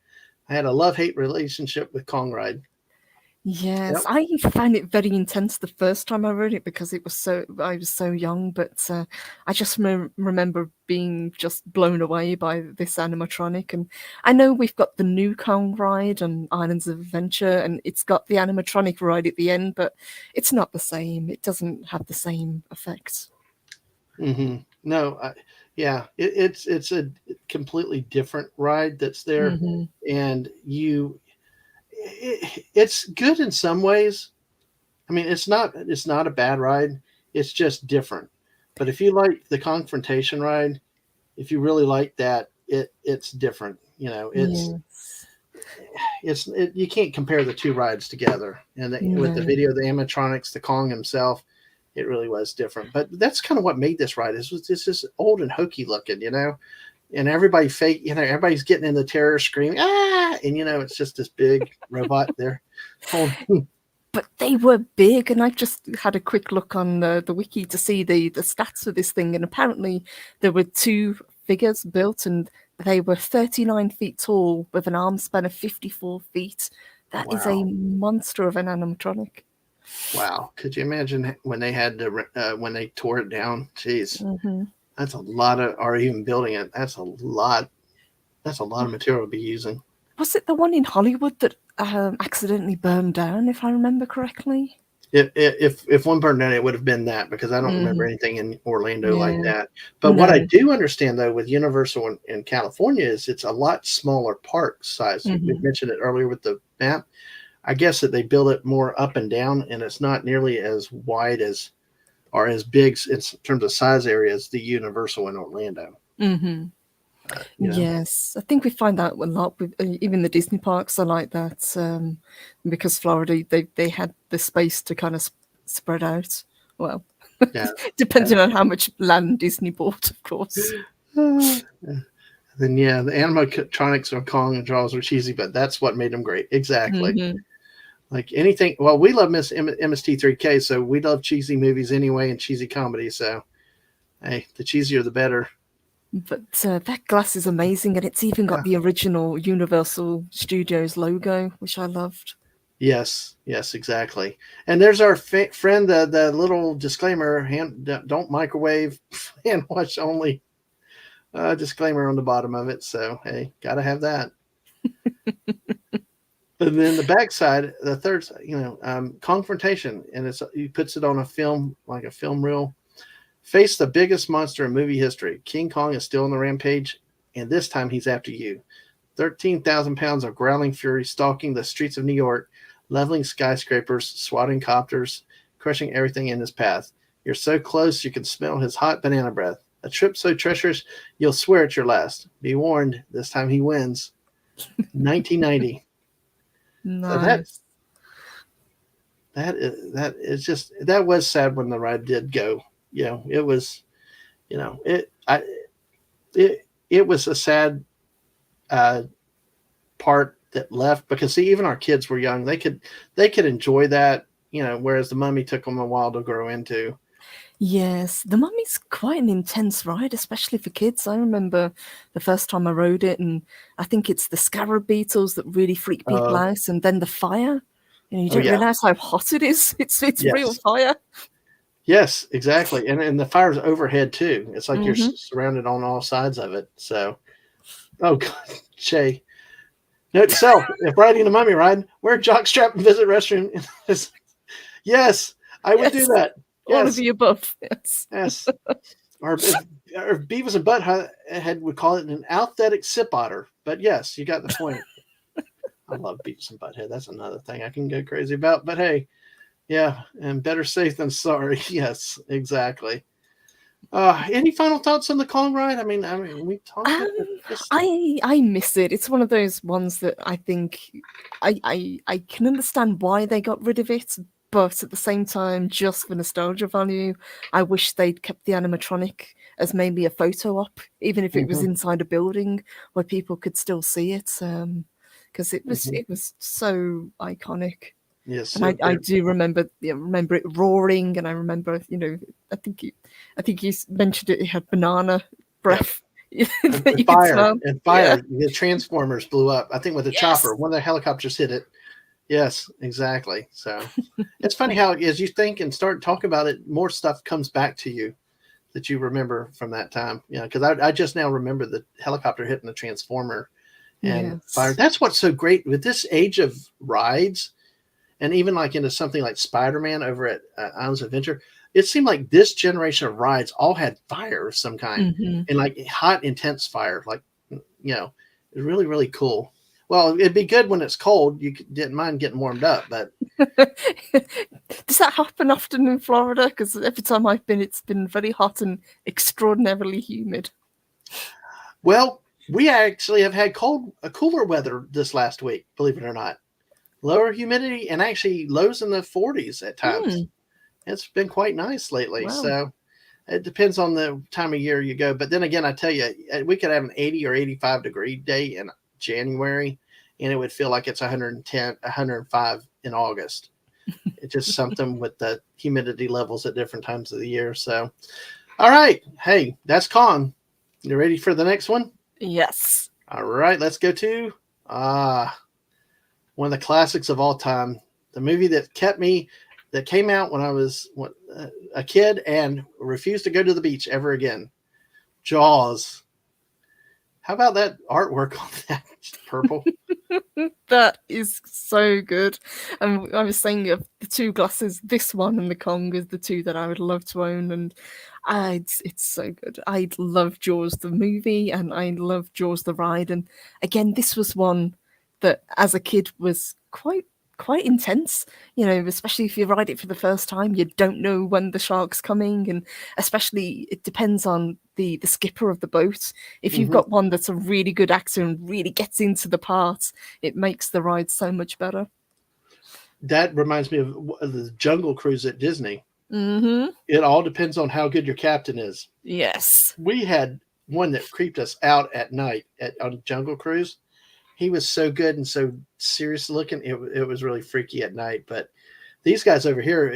I had a love hate relationship with Kong Ride. Yes, Yep. I found it very intense the first time I wrote it because I was so young, but I just remember being just blown away by this animatronic. And I know we've got the new Kong ride and Islands of Adventure, and it's got the animatronic ride at the end, but it's not the same. It doesn't have the same effect. Mm-hmm. No, yeah, it's a completely different ride that's there, Hmm. and it's good in some ways. I mean, it's not a bad ride. It's just different. But if you like the confrontation ride, if you really like that, it's different. Yes. You can't compare the two rides together. And with the No. video, the animatronics, the Kong himself, it really was different. But that's kind of what made this ride. Was this old and hokey looking, and everybody fake, everybody's getting in the terror screaming, ah, and it's just this big robot there. But they were big, and I just had a quick look on the wiki to see the stats for this thing, and apparently there were two figures built, and they were 39 feet tall with an arm span of 54 feet. That is a Wow. monster of an animatronic. Wow. Could you imagine when they had to when they tore it down? Jeez, Hmm. that's a lot of, or even building it. That's a lot. That's a lot of material to be using. Was it the one in Hollywood that accidentally burned down, if I remember correctly? If one burned down, it would have been that, because I don't remember Hmm. anything in Orlando like Yeah. that. But what I No. do understand though with Universal in California is it's a lot smaller park size. We Hmm. mentioned it earlier with the map. I guess that they build it more up and down, and it's not nearly as wide as, or as big in terms of size area as the Universal in Orlando. Hmm. You know, Yes, I think we find that a lot with even the Disney parks are like that, because Florida they had the space to kind of spread out. Well, yeah. depending on how much land Disney bought, of course. Uh, then yeah, the animatronics of Kong and Jaws were cheesy, but that's what made them great. Exactly. Hmm. Like anything. Well, we love Miss MST3K, so we love cheesy movies anyway and cheesy comedy. So hey, the cheesier the better. But that glass is amazing, and it's even got Yeah. the original Universal Studios logo, which I loved. Yes. Yes. Exactly. And there's our friend, the little disclaimer: don't microwave, hand wash only. Disclaimer on the bottom of it. So hey, gotta have that. And then the backside, the third, confrontation, and he puts it on a film, like a film reel. Face the biggest monster in movie history. King Kong is still on the rampage, and this time he's after you. 13,000 pounds of growling fury stalking the streets of New York, leveling skyscrapers, swatting copters, crushing everything in his path. You're so close you can smell his hot banana breath. A trip so treacherous you'll swear it's your last. Be warned, this time he wins. 1990. So Nice. that is just, that was sad when the ride did go. It was, it was a sad uh, part that left, because see, even our kids were young, they could enjoy that, whereas the Mummy took them a while to grow into. Yes, the Mummy's quite an intense ride, especially for kids. I remember the first time I rode it, and I think it's the scarab beetles that really freak people uh out, and then the fire. You oh don't yeah. realize how hot it is. It's real Yes. fire. Yes, exactly. And the fire's overhead too. It's like you're Hmm. surrounded on all sides of it. So, oh god. Shay, note to self: if riding a Mummy ride, wear jockstrap and visit restroom. Yes, I would do Yes, that. all of Yes. the above. Yes. Yes. Or if Beavis and Butthead would call it an aesthetic sip otter. But yes, you got the point. I love Beavis and Butthead. That's another thing I can go crazy about. But hey, yeah, and better safe than sorry. Yes, exactly. Any final thoughts on the Kong ride? I mean, we talked about it. Um, Just I miss it. It's one of those ones that I think I can understand why they got rid of it, but at the same time, just for nostalgia value, I wish they'd kept the animatronic as maybe a photo op, even if it was mhm, inside a building where people could still see it. Because mhm. it was so iconic. Yes, And I do remember, remember it roaring, and I remember, I think you, I think mentioned it. It had banana yeah. breath that And you could fire smell. and Yeah. fire. The Transformers blew up. I think with a chopper. Yes. One of the helicopters hit it. Yes, exactly. So it's funny how, as you think and start talking about it, more stuff comes back to you that you remember from that time. Yeah, because I just now remember the helicopter hitting the Transformer and fire. Yes. That's what's so great with this age of rides, and even like into something like Spider-Man over at Islands of Adventure. It seemed like this generation of rides all had fire of some kind, Hmm. and like hot, intense fire. Like, it's really, really cool. Well, it'd be good when it's cold. You didn't mind getting warmed up, but Does that happen often in Florida? Because every time I've been, it's been very hot and extraordinarily humid. well, we actually have had cooler weather this last week. Believe it or not, lower humidity and actually lows in the 40s at times. Hmm. It's been quite nice lately. Wow. So it depends on the time of year you go. But then again, I tell you, we could have an 80 or 85-degree day in January, and it would feel like it's 110, 105 in August. It's just something with the humidity levels at different times of the year. So, all right. Hey, that's Kong. You ready for the next one? Yes. All right. Let's go to one of the classics of all time. The movie that kept me that came out when I was a kid and refused to go to the beach ever again. Jaws. How about that artwork on that? Purple. That is so good. And I was saying of the two glasses, this one and the Kong is the two that I would love to own. And it's so good. I love Jaws the movie and I love Jaws the ride. And again, this was one that as a kid was quite intense, especially if you ride it for the first time, you don't know when the shark's coming, and especially it depends on the skipper of the boat. If you've got one that's a really good actor and really gets into the part, it makes the ride so much better. That reminds me of the Jungle Cruise at Disney. Mm-hmm. It all depends on how good your captain is. Yes. We had one that creeped us out at night on Jungle Cruise. He was so good and so serious looking. It was really freaky at night. But these guys over here,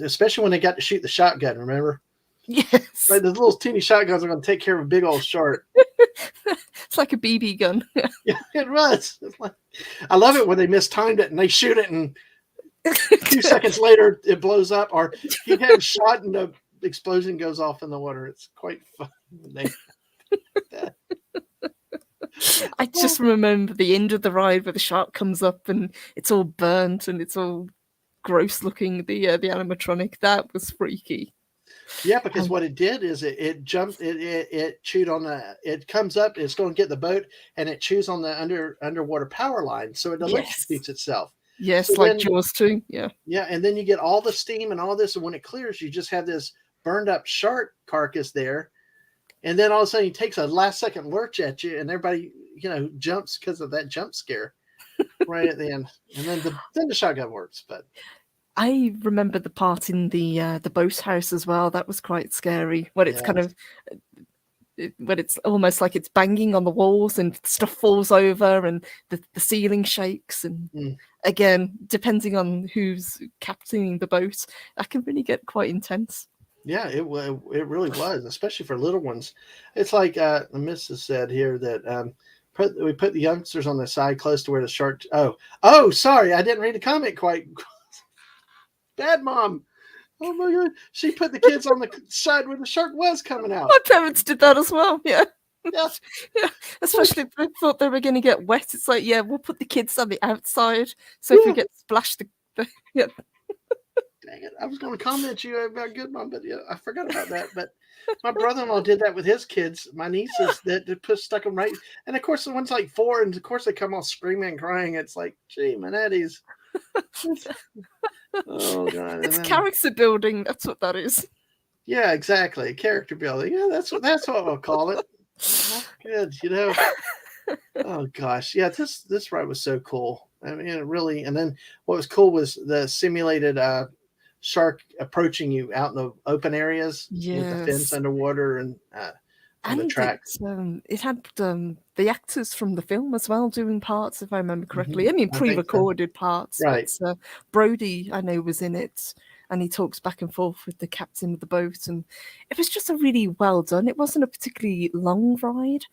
especially when they got to shoot the shotgun, remember? Yes. Like the little teeny shotguns are going to take care of a big old shark. It's like a BB gun. Yeah, it was. I love it when they mistimed it and they shoot it and 2 seconds later it blows up, or he had a shot and the explosion goes off in the water. It's quite fun when they that. I just remember the end of the ride where the shark comes up and it's all burnt and it's all gross looking. The animatronic, that was freaky. Yeah, because what it did is it jumped, it chewed on it comes up, it's going to get the boat, and it chews on the underwater power line, so it electrocutes itself. Yes, so like then, Jaws too. Yeah. Yeah, and then you get all the steam and all this, and when it clears, you just have this burned up shark carcass there, and then all of a sudden he takes a last second lurch at you, and everybody jumps because of that jump scare right at the end, and then the shotgun works, but. I remember the part in the boathouse as well. That was quite scary. When it's kind of, when it's almost like it's banging on the walls and stuff falls over and the ceiling shakes. And again, depending on who's captaining the boat, that can really get quite intense. Yeah, it really was, especially for little ones. It's like the missus said here that we put the youngsters on the side close to where the shark. Oh, sorry, I didn't read the comment quite. Bad mom. Oh my god. She put the kids on the side where the shark was coming out. My parents did that as well. Yeah. Yeah. Yeah. Especially if they thought they were going to get wet. It's like, yeah, we'll put the kids on the outside. So if we get splashed, yeah. Dang it. I was going to comment you about good mom, but yeah, I forgot about that. But my brother-in-law did that with his kids, my nieces, that stuck them right. And of course, the one's like 4, and of course they come all screaming and crying. It's like, gee, Manetti's. Oh god! It's character building. That's what that is. Yeah, exactly. Character building. Yeah, that's what we'll call it. Good, Oh gosh, yeah. This ride was so cool. I mean, it really. And then what was cool was the simulated shark approaching you out in the open areas with the fence underwater and the tracks. It had the actors from the film as well doing parts, if I remember correctly. I mean, pre-recorded parts. Right. But Brody, I know, was in it, and he talks back and forth with the captain of the boat, and it was just a really well done. It wasn't a particularly long ride,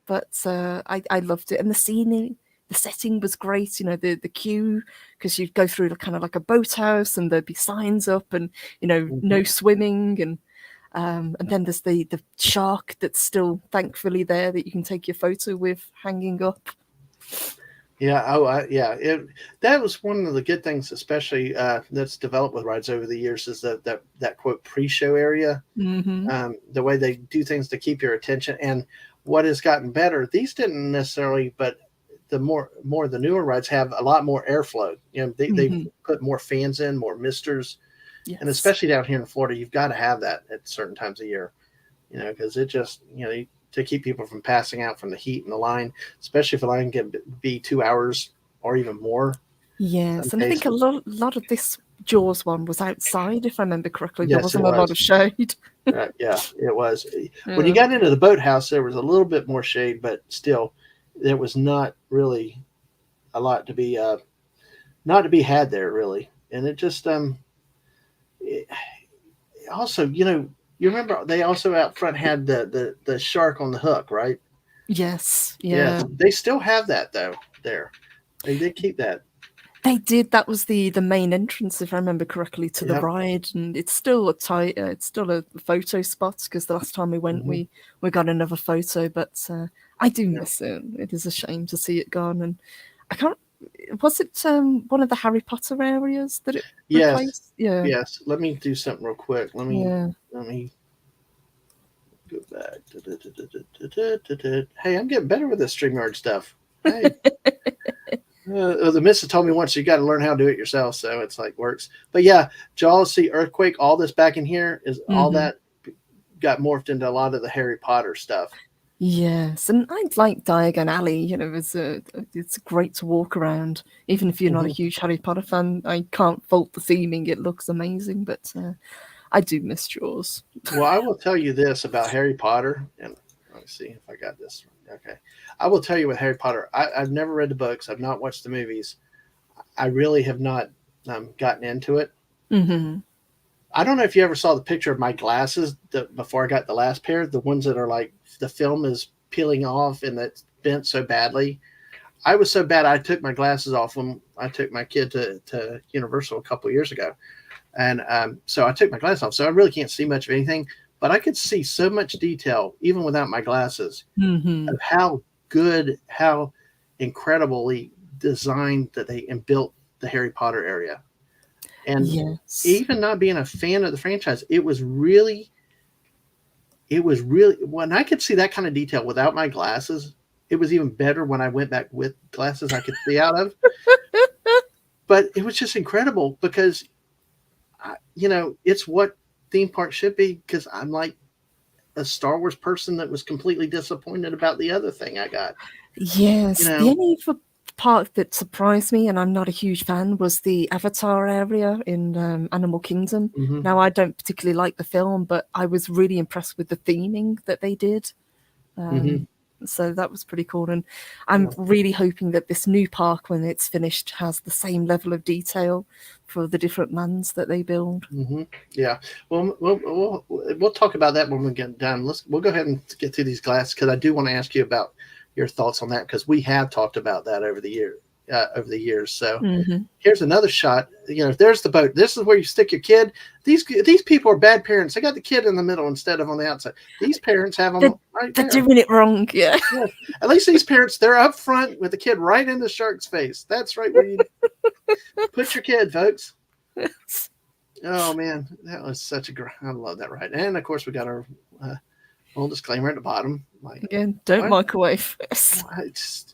but I loved it, and the scenery. The setting was great, the queue, because you'd go through kind of like a boathouse and there'd be signs up and, no swimming. And then there's the shark that's still thankfully there that you can take your photo with hanging up. Yeah. That was one of the good things, especially that's developed with rides over the years, is that quote pre-show area. The way they do things to keep your attention. And what has gotten better, these didn't necessarily, but the more the newer rides have a lot more airflow. They put more fans in, more misters. Yes. And especially down here in Florida, you've got to have that at certain times of year, because it just, to keep people from passing out from the heat and the line, especially if the line can be 2 hours or even more. Yes, and I think a lot of this Jaws one was outside, if I remember correctly. Yes, there wasn't a lot of shade. Yeah, it was. Yeah. When you got into the boathouse, there was a little bit more shade, but still, there was not really a lot to be not to be had there, really. And it just also, you remember they also out front had the shark on the hook, right? Yes. Yeah. They still have that though. There, they did keep that. They did. That was the main entrance, if I remember correctly, to the Yep. ride, and it's still a it's still a photo spot because the last time we went, Hmm. we got another photo. But I do Yeah. miss it. It is a shame to see it gone, and I can't. Was it one of the Harry Potter areas that it Yes. replaced? Yeah, Yes. Let me do something real quick. yeah. Let me go back. Hey, I'm getting better with this StreamYard stuff. Hey. The missus told me once you got to learn how to do it yourself, so it's like works. But yeah, Jaws, see Earthquake, all this back in here is all Hmm. that got morphed into a lot of the Harry Potter stuff. Yes, and I like Diagon Alley. It's great to walk around, even if you're not a Hmm. huge Harry Potter fan. I can't fault the theming; it looks amazing. But I do miss Jaws. Well, I will tell you this about Harry Potter, and let me see if I got this. Okay, I will tell you with Harry Potter. I've never read the books. I've not watched the movies. I really have not gotten into it. Hmm. I don't know if you ever saw the picture of my glasses before I got the last pair, the ones that are like the film is peeling off and that's bent so badly. I was so bad I took my glasses off when I took my kid to Universal a couple of years ago. And so I took my glasses off. So I really can't see much of anything, but I could see so much detail even without my glasses Hmm. of how good, how incredibly designed that they and built the Harry Potter area. And Yes. even not being a fan of the franchise, it was really when I could see that kind of detail without my glasses. It was even better when I went back with glasses I could see out of. But it was just incredible because, it's what theme parks should be. Because I'm like a Star Wars person that was completely disappointed about the other thing I got. You Yes. The know, only other part that surprised me, and I'm not a huge fan, was the Avatar area in Animal Kingdom. hmm Now, I don't particularly like the film, but I was really impressed with the theming that they did. hmm Um, so that was pretty cool. And I'm yeah, really hoping that this new park, when it's finished, has the same level of detail for the different lands that they build. hmm yeah. Well, we'll talk about that when we get done. We'll go ahead and get through these glasses because I do want to ask you about your thoughts on that because we have talked about that over the years. So Hmm. here's another shot. There's the boat. This is where you stick your kid. These people are bad parents. They got the kid in the middle instead of on the outside. These parents have them They're, right they're there. doing it wrong. Yeah. Yeah. At least these parents, they're up front with the kid right in the shark's face. That's right where you put your kid, folks. Oh man, that was such a great. I love that ride. And of course, we got our little disclaimer at the bottom. Like, Again, don't what? microwave.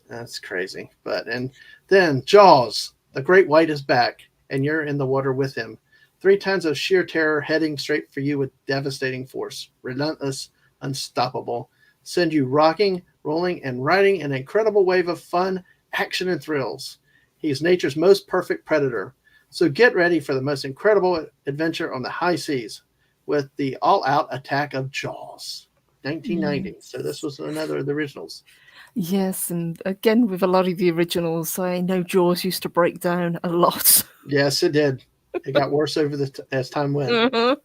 That's crazy. But and then Jaws, the great white is back, and you're in the water with him. 3 tons of sheer terror heading straight for you with devastating force, relentless, unstoppable. Send you rocking, rolling, and riding an incredible wave of fun, action, and thrills. He's nature's most perfect predator. So get ready for the most incredible adventure on the high seas with the all-out attack of Jaws. 1990. So this Yes. was another of the originals. Yes, and again with a lot of the originals, I know Jaws used to break down a lot. Yes, it did. It got worse as time went. Mhm.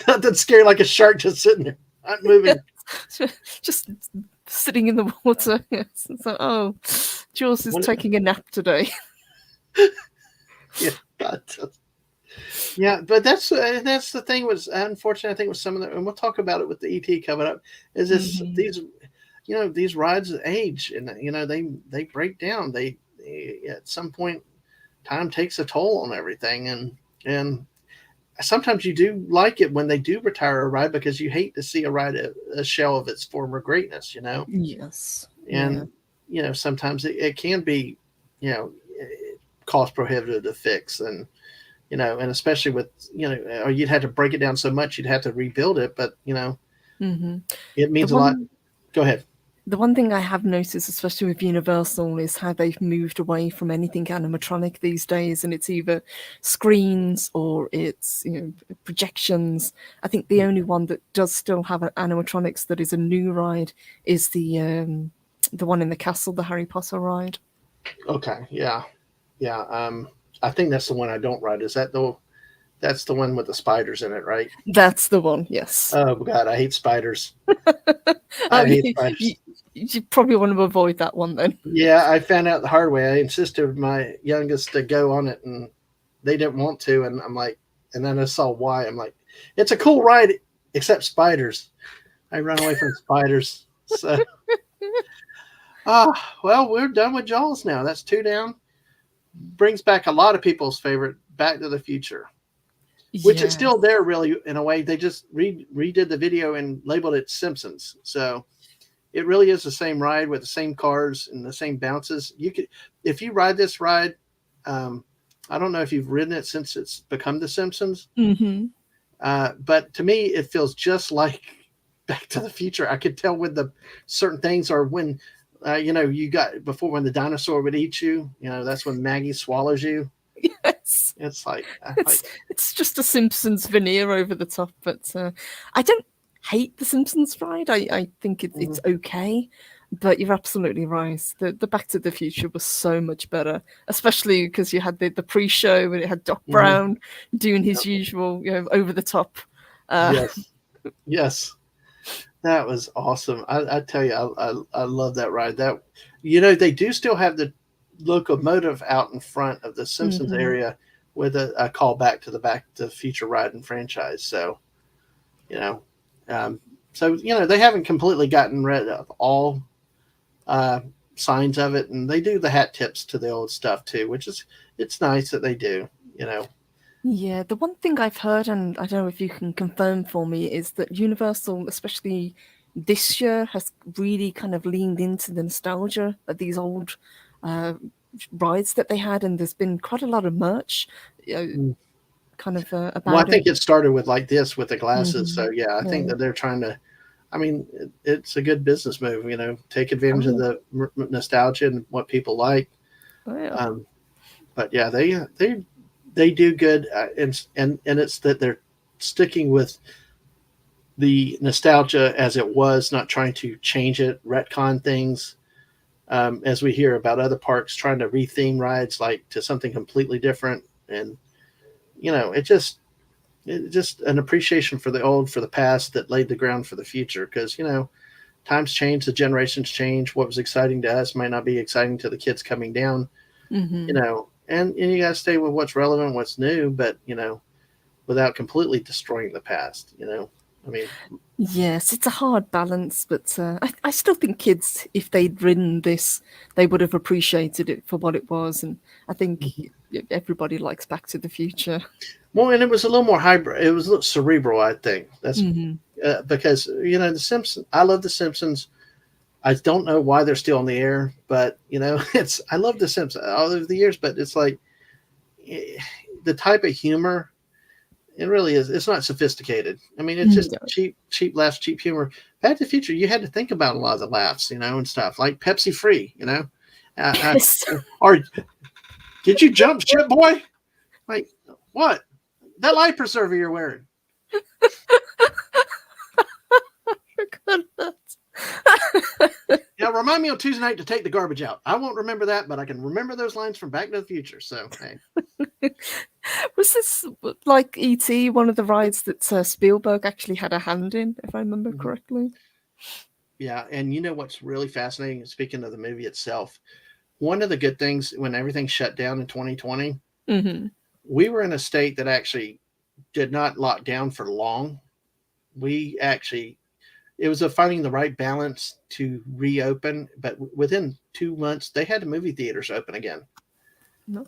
Nothing scary like a shark just sitting there, not moving. Just sitting in the water. Yes, it's like, oh, Jaws is When, taking a nap today. yeah, God, yeah, but that's the thing was unfortunate. I think with some of the, and we'll talk about it with the ET coming up. Is this Hmm. these rides age and they break down. They at some point time takes a toll on everything and sometimes you do like it when they do retire a ride because you hate to see a ride a shell of its former greatness. Yes. And Yeah. sometimes it can be you know cost prohibitive to fix and especially with or you'd have to break it down so much you'd have to rebuild it, but Hmm. it The means a lot. one Go ahead. the one thing I have noticed, especially with Universal, is how they've moved away from anything animatronic these days, and it's either screens or it's projections. I think the only one that does still have an animatronics that is a new ride is the one in the castle, the Harry Potter ride. Okay, yeah, yeah. I think that's the one I don't ride. Is that the That's the one with the spiders in it, right? That's the one. Yes. Oh God, I hate spiders. Oh, I hate spiders. you probably want to avoid that one then. Yeah, I found out the hard way. I insisted my youngest to go on it, and they didn't want to. And I'm like, and then I saw why. I'm like, it's a cool ride, except spiders. I run away from spiders. So, well, we're done with Jaws now. That's 2 down. Brings back a lot of people's favorite, Back to the Future, which is still there, really, in a way. They just redid the video and labeled it Simpsons. So it really is the same ride with the same cars and the same bounces. You could, if you ride this ride, I don't know if you've ridden it since it's become the Simpsons, but to me, it feels just like Back to the Future. I could tell when the certain things are when, you got before when the dinosaur would eat you. That's when Maggie swallows you. Yes, it's like it's just a Simpsons veneer over the top. But I don't hate the Simpsons ride. I think it's okay. But you're absolutely right. The Back to the Future was so much better, especially because you had the pre-show and it had Doc Brown doing his usual, over the top. Yes, that was awesome. I tell you, I love that ride. That they do still have the locomotive out in front of the Simpsons area with a call back to the Back to the Future ride and franchise. So, they haven't completely gotten rid of all signs of it, and they do the hat tips to the old stuff too, which is it's nice that they do. Yeah, the one thing I've heard, and I don't know if you can confirm for me, is that Universal, especially this year, has really kind of leaned into the nostalgia of these old rides that they had, and there's been quite a lot of merch kind of about well, I think it started with like this with the glasses. So I Yeah. think that they're trying to, I mean, it's a good business move, take advantage of the nostalgia and what people like. But yeah, they do good, and it's that they're sticking with the nostalgia as it was, not trying to change it, retcon things. As we hear about other parks trying to retheme rides like to something completely different, and it's just an appreciation for the old, for the past that laid the ground for the future. Because times change, the generations change. What was exciting to us might not be exciting to the kids coming down. And you got to stay with what's relevant, what's new, but without completely destroying the past. I mean, yes, it's a hard balance, but I still think kids, if they'd ridden this, they would have appreciated it for what it was. And I think everybody likes Back to the Future. Well, and it was a little more hybrid. It was a little cerebral, I think. That's because the Simpsons. I love the Simpsons. I don't know why they're still on the air, but I love the Simpsons all over the years. But it's like the type of humor. It really is. It's not sophisticated. I mean, it's just cheap laughs, cheap humor. Back to the Future, you had to think about a lot of the laughs, and stuff like Pepsi Free, Yes. Or did you jump ship, boy? Like what? That life preserver you're wearing. Now remind me on Tuesday night to take the garbage out. I won't remember that, but I can remember those lines from Back to the Future. So hey. Was this like E.T., one of the rides that Spielberg actually had a hand in, if I remember correctly? Yeah, and what's really fascinating, speaking of the movie itself, one of the good things when everything shut down in 2020, we were in a state that actually did not lock down for long. It was finding the right balance to reopen, but within 2 months, they had the movie theaters open again.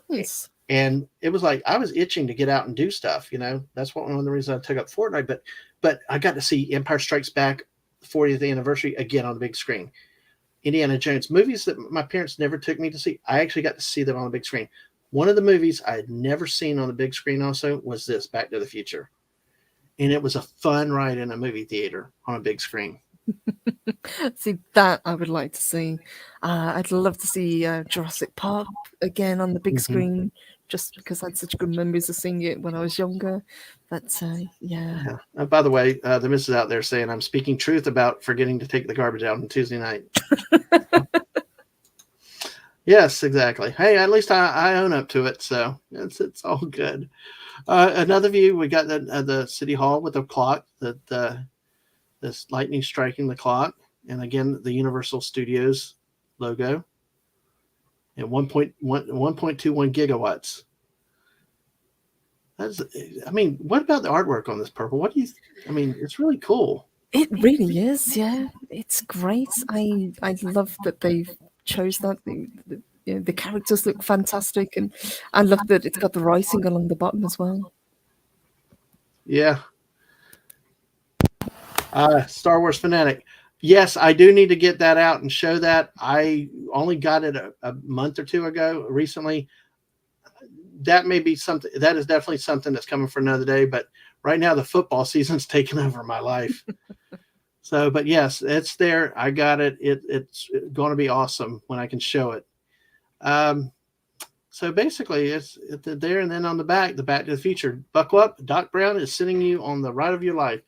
Nice. And it was like I was itching to get out and do stuff. That's one of the reasons I took up Fortnite. But I got to see Empire Strikes Back 40th anniversary again on the big screen. Indiana Jones, movies that my parents never took me to see. I actually got to see them on the big screen. One of the movies I had never seen on the big screen also was this, Back to the Future. And it was a fun ride in a movie theater on a big screen. See, that I would like to see. I'd love to see Jurassic Park again on the big screen, just because I had such good memories of seeing it when I was younger. But yeah. By the way, the missus out there saying I'm speaking truth about forgetting to take the garbage out on Tuesday night. Yes, exactly. Hey, at least I own up to it, so it's all good. Another view, we got the City Hall with the clock, this lightning striking the clock. And again, the Universal Studios logo, and 1.21 gigawatts. That's, I mean, what about the artwork on this, Purple? What do you? I mean, it's really cool. It really is, yeah. It's great. I love that they've chose that. You know, the characters look fantastic, and I love that it's got the writing along the bottom as well. Yeah. Star Wars fanatic. Yes, I do need to get that out and show that. I only got it a month or two ago recently. That may be something, that is definitely something that's coming for another day. But right now, the football season's taken over my life. So, but yes, it's there. I got it. It's going to be awesome when I can show it. Um, so basically, it's there, and then on the Back to the Future. Buckle up. Doc Brown is sending you on the ride of your life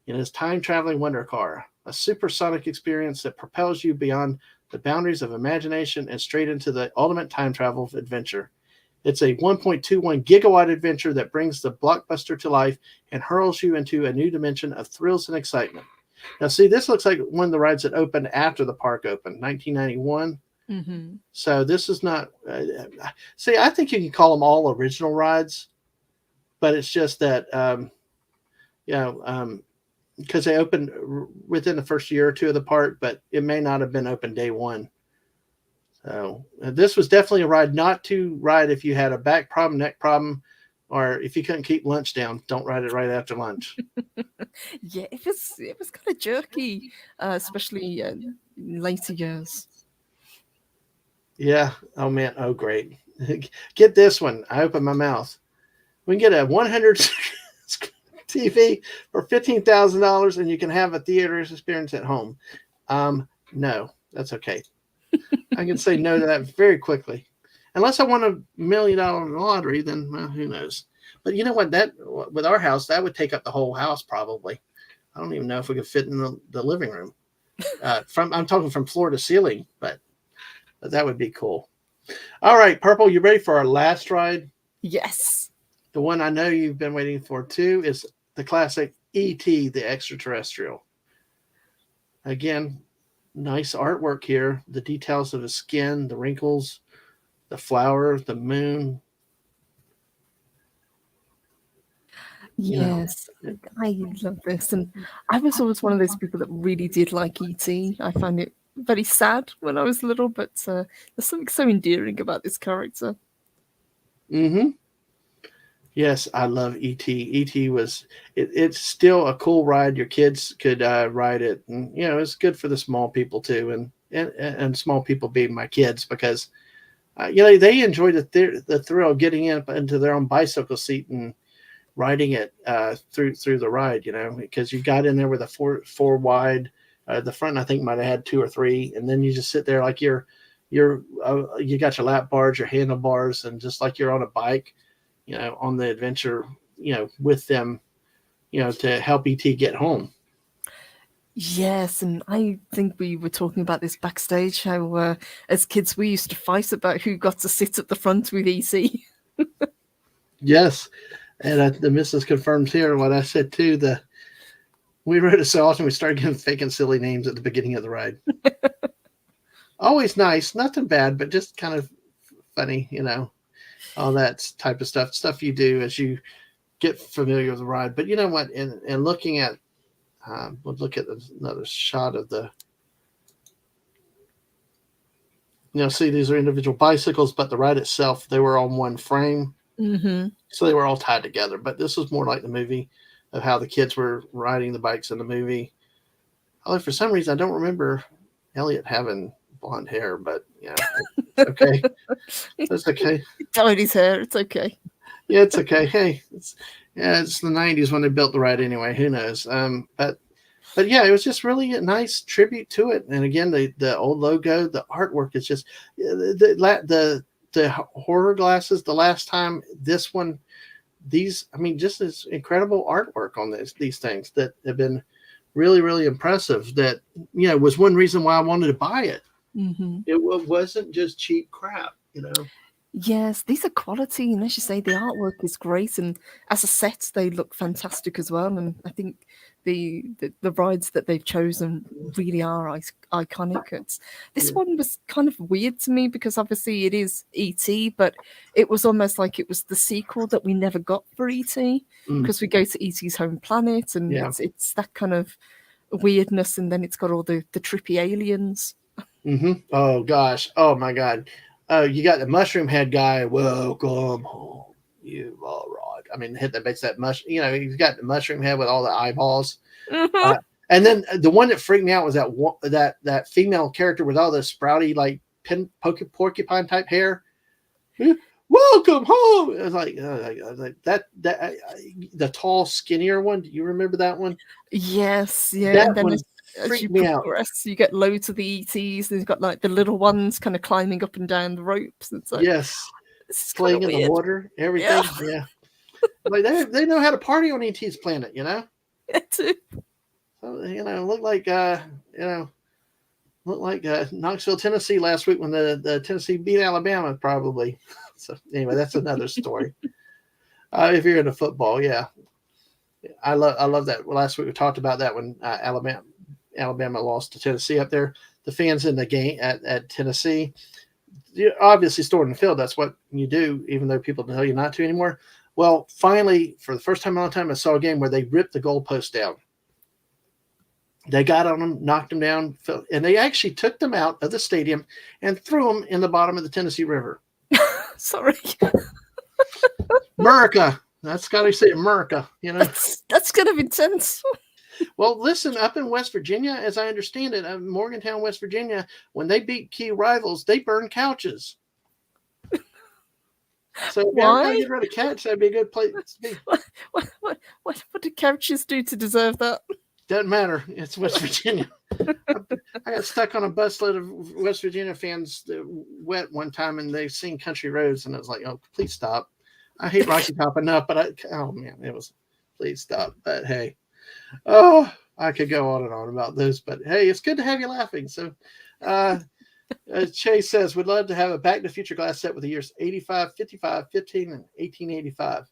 in his time-traveling wonder car, a supersonic experience that propels you beyond the boundaries of imagination and straight into the ultimate time travel adventure. It's a 1.21 gigawatt adventure that brings the blockbuster to life and hurls you into a new dimension of thrills and excitement. Now, see, this looks like one of the rides that opened after the park opened, 1991. Mm-hmm. So this is not. See, I think you can call them all original rides, but it's just that, because they opened within the first year or two of the park, but it may not have been open day one. So this was definitely a ride not to ride if you had a back problem, neck problem, or if you couldn't keep lunch down. Don't ride it right after lunch. Yeah, it was kind of jerky, especially in later years. Yeah. Oh man. Oh great. Get this one. I open my mouth. We can get a 100 TV for $15,000, and you can have a theater experience at home. No, that's okay. I can say no to that very quickly. Unless I won $1 million lottery, then well, who knows? But you know what? That with our house, that would take up the whole house probably. I don't even know if we could fit in the living room. I'm talking from floor to ceiling, but that would be cool. All right, Purple, you ready for our last ride? Yes. The one I know you've been waiting for too is the classic E.T. the Extraterrestrial. Again, nice artwork here. The details of his skin, the wrinkles, the flower, the moon. Yes, I love this, and I was always one of those people that really did like ET. I found it very sad when I was little, but there's something so endearing about this character. Mm-hmm. Yes, I love E.T. E.T. was it's still a cool ride. Your kids could ride it, and it's good for the small people too, and small people being my kids because they enjoy the thrill of getting up into their own bicycle seat and riding it through the ride. Because you got in there with a four wide. The front I think might have had 2 or 3, and then you just sit there like you got your lap bars, your handlebars, and just like you're on a bike. On the adventure, with them, to help ET get home. Yes, and I think we were talking about this backstage, how as kids we used to fight about who got to sit at the front with ET. Yes, and the missus confirms here what I said too. We rode it so often we started getting fake and silly names at the beginning of the ride. Always nice, nothing bad, but just kind of funny, all that type of stuff you do as you get familiar with the ride. But you know what? And looking at, we'll look at another shot of see, these are individual bicycles, but the ride itself, they were on one frame. Mm-hmm. So they were all tied together. But this was more like the movie of how the kids were riding the bikes in the movie. Although for some reason, I don't remember Elliot having blonde hair, but it's okay. That's okay. He dyed his hair. It's okay. Yeah, it's okay. Hey, it's the 90s when they built the ride anyway. Who knows? But yeah, it was just really a nice tribute to it. And again, the old logo, the artwork is just the horror glasses. The last time this one, just this incredible artwork on these things that have been really, really impressive. That was one reason why I wanted to buy it. Mm-hmm. It wasn't just cheap crap. Yes, these are quality, and as you say, the artwork is great, and as a set, they look fantastic as well. And I think the rides that they've chosen really are iconic. This Yeah. one was kind of weird to me because obviously it is ET, but it was almost like it was the sequel that we never got for ET Mm, because we go to ET's home planet, and yeah. it's that kind of weirdness, and then it's got all the trippy aliens. Oh gosh. Oh my God. Oh, you got the mushroom head guy. Welcome home. You all right? I mean, hit that makes that mush. You know, he's got the mushroom head with all the eyeballs. Mhm. Uh, and then the one that freaked me out was that female character with all the sprouty like porcupine type hair. Welcome home. It was like, I was like that the tall, skinnier one. Do you remember that one? Yes, yeah, That and then one as you freaked me out. progress, you get loads of the ETs, and you've got like the little ones kind of climbing up and down the ropes. And so Yes, this is kind playing of in the weird. water, Yeah, everything. Yeah, like they know how to party on ET's planet. You know, yeah, too. so look like you know look like Knoxville, Tennessee last week when the Tennessee beat Alabama probably. So anyway, that's another story. If you're into football, yeah, I love that. Well, last week we talked about that when Alabama lost to Tennessee up there. The fans in the game at Tennessee, you're obviously stored in the field. That's what you do, even though people tell you not to anymore. Well, finally, for the first time in a long time, I saw a game where they ripped the goalpost down. They got on them, knocked them down, and they actually took them out of the stadium and threw them in the bottom of the Tennessee River. Sorry, America. That's got to say America, that's kind of intense. Well, listen, up in West Virginia, as I understand it, Morgantown, West Virginia, when they beat key rivals, they burn couches. So if you're ever going to Why? get rid of couch, that'd be a good place to be. What do couches do to deserve that? Doesn't matter. It's West Virginia. I got stuck on a busload of West Virginia fans wet one time, and they sing Country Roads, and I was like, "Oh, please stop." I hate Rocky Top enough, but oh man, it was please stop. But hey, oh, I could go on and on about this, but hey, it's good to have you laughing. So, uh, Chase says, would love to have a Back to the Future glass set with the years 85, 55, 15, and 1885.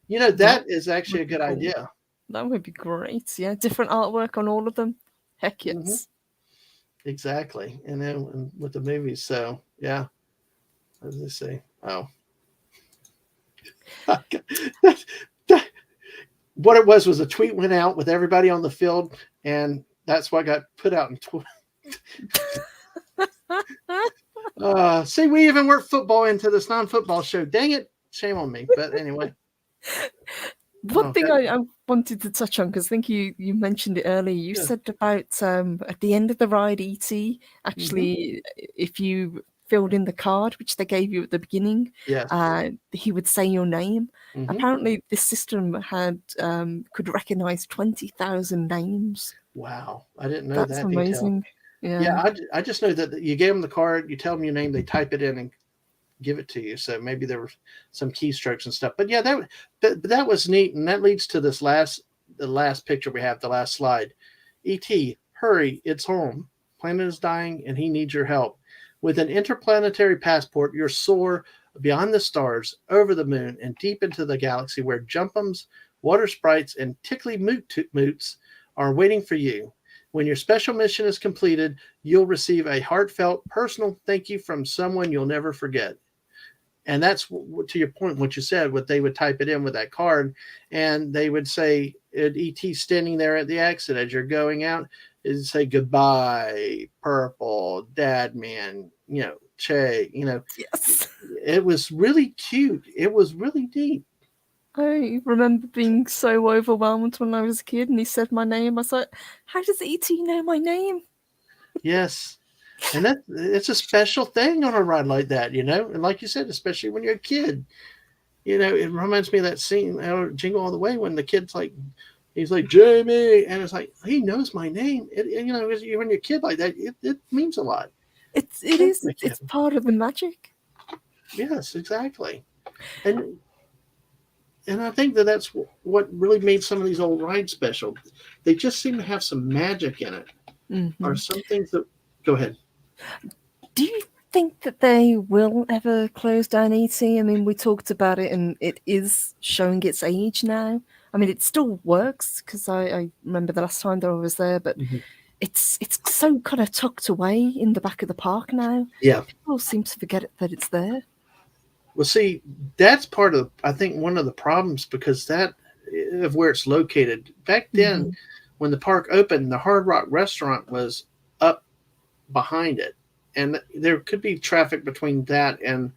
That That is actually a would be good cool. idea. That would be great. Yeah, different artwork on all of them. Heck Hmm. yes. Exactly. And then with the movies. So, yeah. What does it say? Oh. What it was a tweet went out with everybody on the field, and that's what got put out in Twitter. See, we even worked football into this non-football show. Dang it! Shame on me. But anyway, One oh, thing I wanted to touch on, because I think you mentioned it earlier. You yeah, said about at the end of the ride, ET hmm, actually, if you filled in the card which they gave you at the beginning, yes, he would say your name. hmm. Apparently, this system had could recognize 20,000 names. Wow, I didn't know That's that detail. amazing. Yeah, Yeah. I just know that you gave them the card, you tell them your name, they type it in and give it to you. So maybe there were some keystrokes and stuff. But yeah, that was neat, and that leads to the last picture we have, the last slide. ET, hurry, it's home. Planet is dying, and he needs your help. With an interplanetary passport, you're soar beyond the stars, over the moon, and deep into the galaxy where jumpums, water sprites, and tickly moots are waiting for you. When your special mission is completed, you'll receive a heartfelt personal thank you from someone you'll never forget. And that's to your point, what you said, what they would type it in with that card, and they would say, ET standing there at the exit as you're going out, is say goodbye, Purple, Dadman, Che, Yes. it was really cute. It was really neat. I remember being so overwhelmed when I was a kid and he said my name. I was like, how does ET know my name? Yes. And it's a special thing on a ride like that, and like you said, especially when you're a kid. It reminds me of that scene out of Jingle All the Way when the kid's like, he's like, Jamie, and it's like, he knows my name. When you're a kid like that, it means a lot. It That's is. the kid. It's part of the magic. Yes, exactly. And I think that's what really made some of these old rides special. They just seem to have some magic in it, or Hmm. some things that. Go ahead. Do you think that they will ever close down ET. I mean, we talked about it, and it is showing its age now. I mean, it still works because I remember the last time that I was there, but Mhm. it's so kind of tucked away in the back of the park now. Yeah. People seem to forget that it's there. Well, see, that's part of, I think, one of the problems because that of where it's located. Back then, Hmm. when the park opened, the Hard Rock restaurant was up behind it. And there could be traffic between that and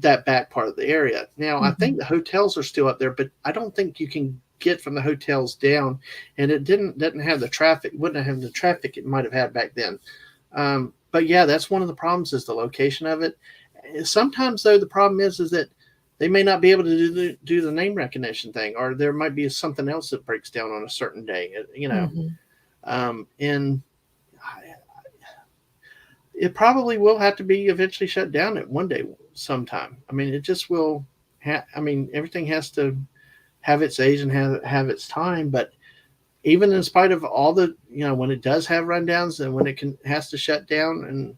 that back part of the area. Now, I think Hmm. the hotels are still up there, but I don't think you can get from the hotels down. And it didn't have the traffic, wouldn't have the traffic it might have had back then. But yeah, that's one of the problems is the location of it. Sometimes though, the problem is that they may not be able to do the name recognition thing, or there might be something else that breaks down on a certain day. Hmm. And it probably will have to be eventually shut down at one day sometime. I mean, it just will. I mean, everything has to have its age and have its time. But even in spite of all the, when it does have rundowns and when it can has to shut down,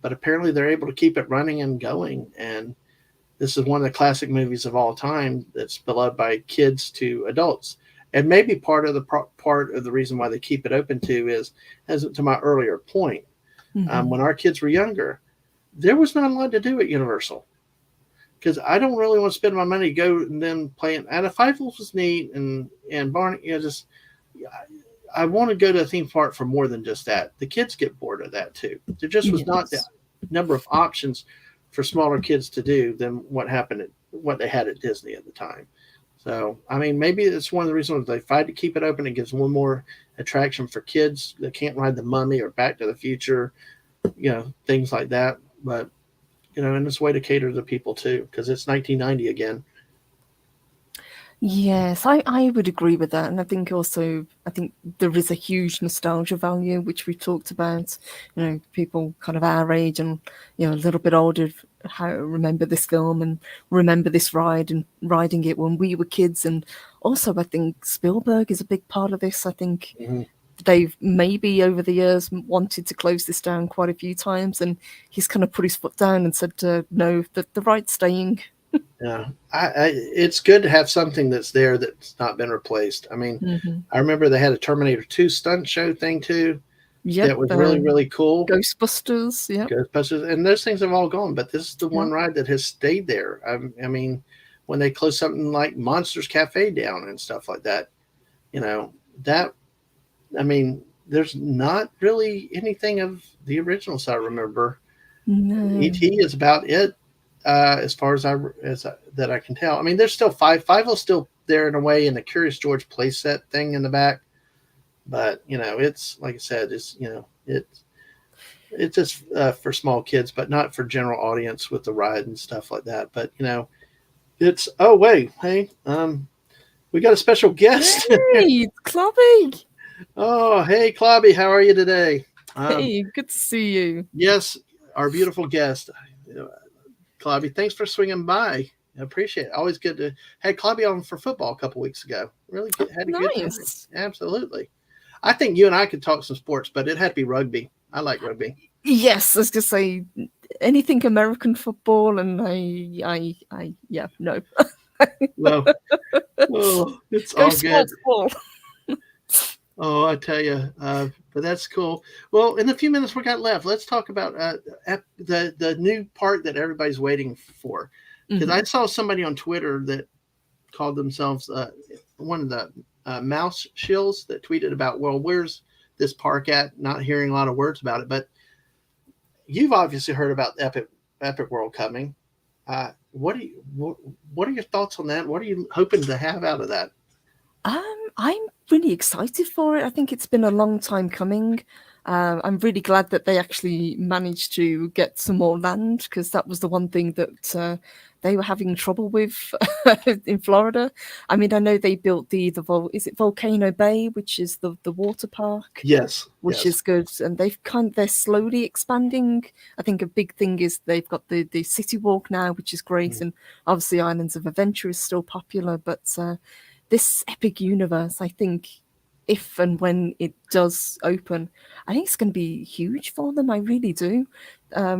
but apparently they're able to keep it running and going. And this is one of the classic movies of all time that's beloved by kids to adults. And maybe part of the reason why they keep it open to is, as to my earlier point, Hmm. when our kids were younger, there was not a lot to do at Universal because I don't really want to spend my money to go and then playing. And if Five was neat and Barney, just I want to go to a theme park for more than just that. The kids get bored of that too. There just was not the Yes. number of options for smaller kids to do than what they had at Disney at the time. So I mean, maybe it's one of the reasons they fight to keep it open. It gives one more attraction for kids that can't ride the Mummy or Back to the Future, things like that. But and it's a way to cater to people too, because it's 1990 again. Yes, I would agree with that. And I think also, I think there is a huge nostalgia value, which we talked about. People kind of our age and, a little bit older, how remember this film and remember this ride and riding it when we were kids. And also, I think Spielberg is a big part of this. I think Mm-hmm. they've maybe over the years wanted to close this down quite a few times. And he's kind of put his foot down and said, no, that the ride's staying. Yeah, it's good to have something that's there that's not been replaced. I mean, Hmm. I remember they had a Terminator 2 stunt show thing too Yep. that was really, really cool. Ghostbusters. Yep. Ghostbusters, and those things have all gone, but this is the Yeah. one ride that has stayed there. I mean, when they close something like Monsters Cafe down and stuff like that, you know, that, I mean, there's not really anything of the originals I remember. No. ET is about it, as far that I can tell. I mean, there's still five. Five is still there in a way in the Curious George playset thing in the back, but it's like I said, it's just for small kids, but not for general audience with the ride and stuff like that. But it's oh wait, hey, we got a special guest. Hey, it's Clubby. Oh, hey, Clobby, how are you today? Um, Hey, good to see you. yes, our beautiful guest. Clobby, thanks for swinging by. I appreciate it. Always good to had Clobby on for football a couple weeks ago. Really Oh, had a good time. nice. Absolutely. I think you and I could talk some sports, but it had to be rugby. I like rugby. Yes, I was gonna say anything American football, and yeah, no. Well, oh, it's Go all good. sports ball. Oh, I tell you, but that's cool. Well, in the few minutes we got left, let's talk about the new part that everybody's waiting for. Because I Hmm. saw somebody on Twitter that called themselves one of the mouse shills that tweeted about, well, where's this park at? Not hearing a lot of words about it, but you've obviously heard about Epic World coming. What are your thoughts on that? What are you hoping to have out of that? I'm really excited for it. I think it's been a long time coming. I'm really glad that they actually managed to get some more land because that was the one thing that they were having trouble with in Florida. I mean, I know they built is it Volcano Bay, which is the water park, Yes, which yes. is good, and they're slowly expanding. I think a big thing is they've got the city walk now, which is great, Mm. and obviously Islands of Adventure is still popular, but this epic universe, I think if and when it does open, I think it's going to be huge for them. I really do.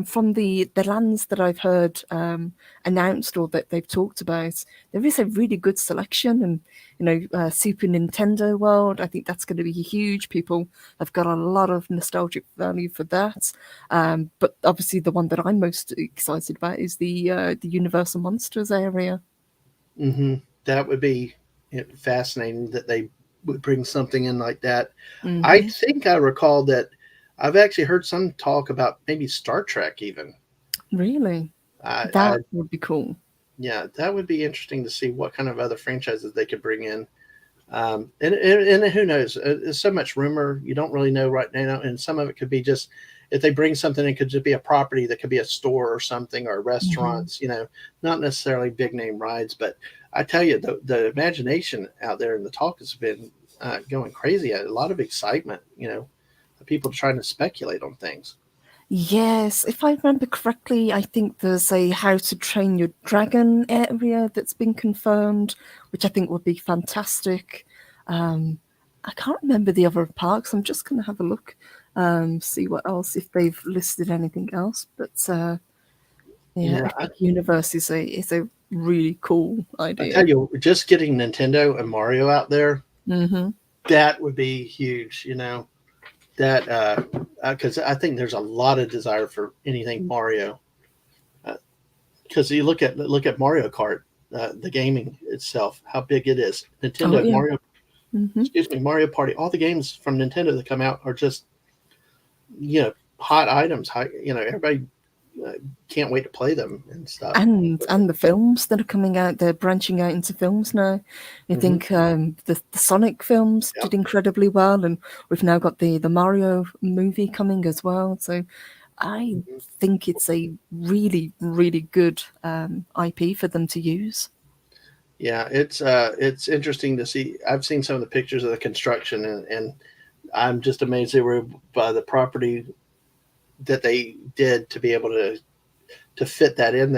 From the lands that I've heard announced or that they've talked about, there is a really good selection. And Super Nintendo World, I think that's going to be huge. People have got a lot of nostalgic value for that. But obviously, the one that I'm most excited about is the Universal Monsters area. Hmm. That would be fascinating that they would bring something in like that. I Hmm. think I recall that I've actually heard some talk about maybe Star Trek even. Really, I that would be cool. Yeah, that would be interesting to see what kind of other franchises they could bring in. And who knows? There's so much rumor you don't really know right now, and some of it could be just if they bring something, it could just be a property that could be a store or something or Hmm. restaurants. Not necessarily big name rides, but I tell you, the imagination out there and the talk has been going crazy. A lot of excitement. People trying to speculate on things. Yes, if I remember correctly, I think there's a How to Train Your Dragon area that's been confirmed, which I think would be fantastic. Um, I can't remember the other parks. I'm just going to have a look, see what else, if they've listed anything else. But yeah, Yeah, Epic Universe is a really cool I tell idea. you, just getting Nintendo and Mario out there, Hmm. that would be huge. That because I think there's a lot of desire for anything Mario. Because you look at Mario Kart, the gaming itself, how big it is. Oh Nintendo yeah. Mario, Hmm. excuse me, Mario Party. All the games from Nintendo that come out are just hot items. High, everybody uh, can't wait to play them and stuff. And the films that are coming out, they're branching out into films now. I Hmm. think the Sonic films Yeah. did incredibly well, and we've now got the Mario movie coming as well. So I Mhm. think it's a really really good IP for them to use. Yeah, it's interesting to see. I've seen some of the pictures of the construction, and I'm just amazed they were by the property that they did to be able to fit that in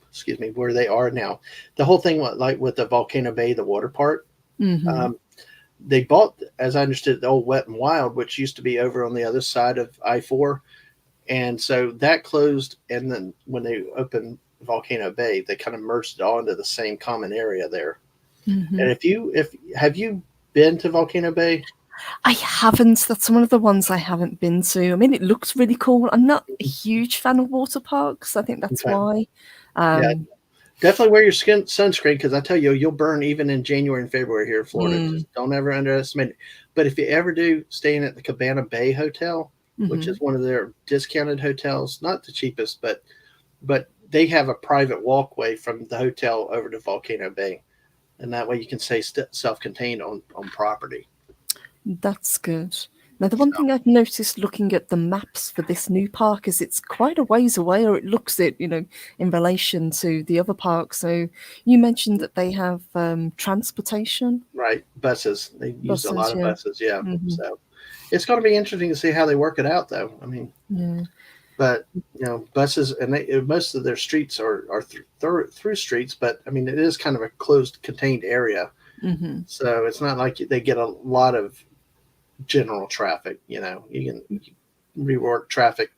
excuse me, where they are now. The whole thing, like with the Volcano Bay, the water part, Hmm. um, they bought, as I understood, the old Wet and Wild, which used to be over on the other side of I-4, and so that closed. And then when they opened Volcano Bay, they kind of merged it all into the same common area there. Hmm. And if have you been to Volcano Bay? I haven't. That's one of the ones I haven't been to. I mean, it looks really cool. I'm not a huge fan of water parks. I think that's Okay. why. Yeah, Um, definitely wear your sunscreen because I tell you, you'll burn even in January and February here in Florida. mm, Just don't ever underestimate it. But if you ever do, staying at the Cabana Bay Hotel, which hmm. is one of their discounted hotels, not the cheapest, but they have a private walkway from the hotel over to Volcano Bay, and that way you can stay self-contained on property. That's good. Now, the one So, thing I've noticed looking at the maps for this new park is it's quite a ways away, or it looks it, in relation to the other parks. So you mentioned that they have transportation right, buses. They use a lot buses, of yeah. buses, yeah. Hmm. So it's going to be interesting to see how they work it out, though. I mean, Yeah. but buses and most of their streets are through streets, but I mean it is kind of a closed contained area, Hmm. so it's not like they get a lot of general traffic. You can rework traffic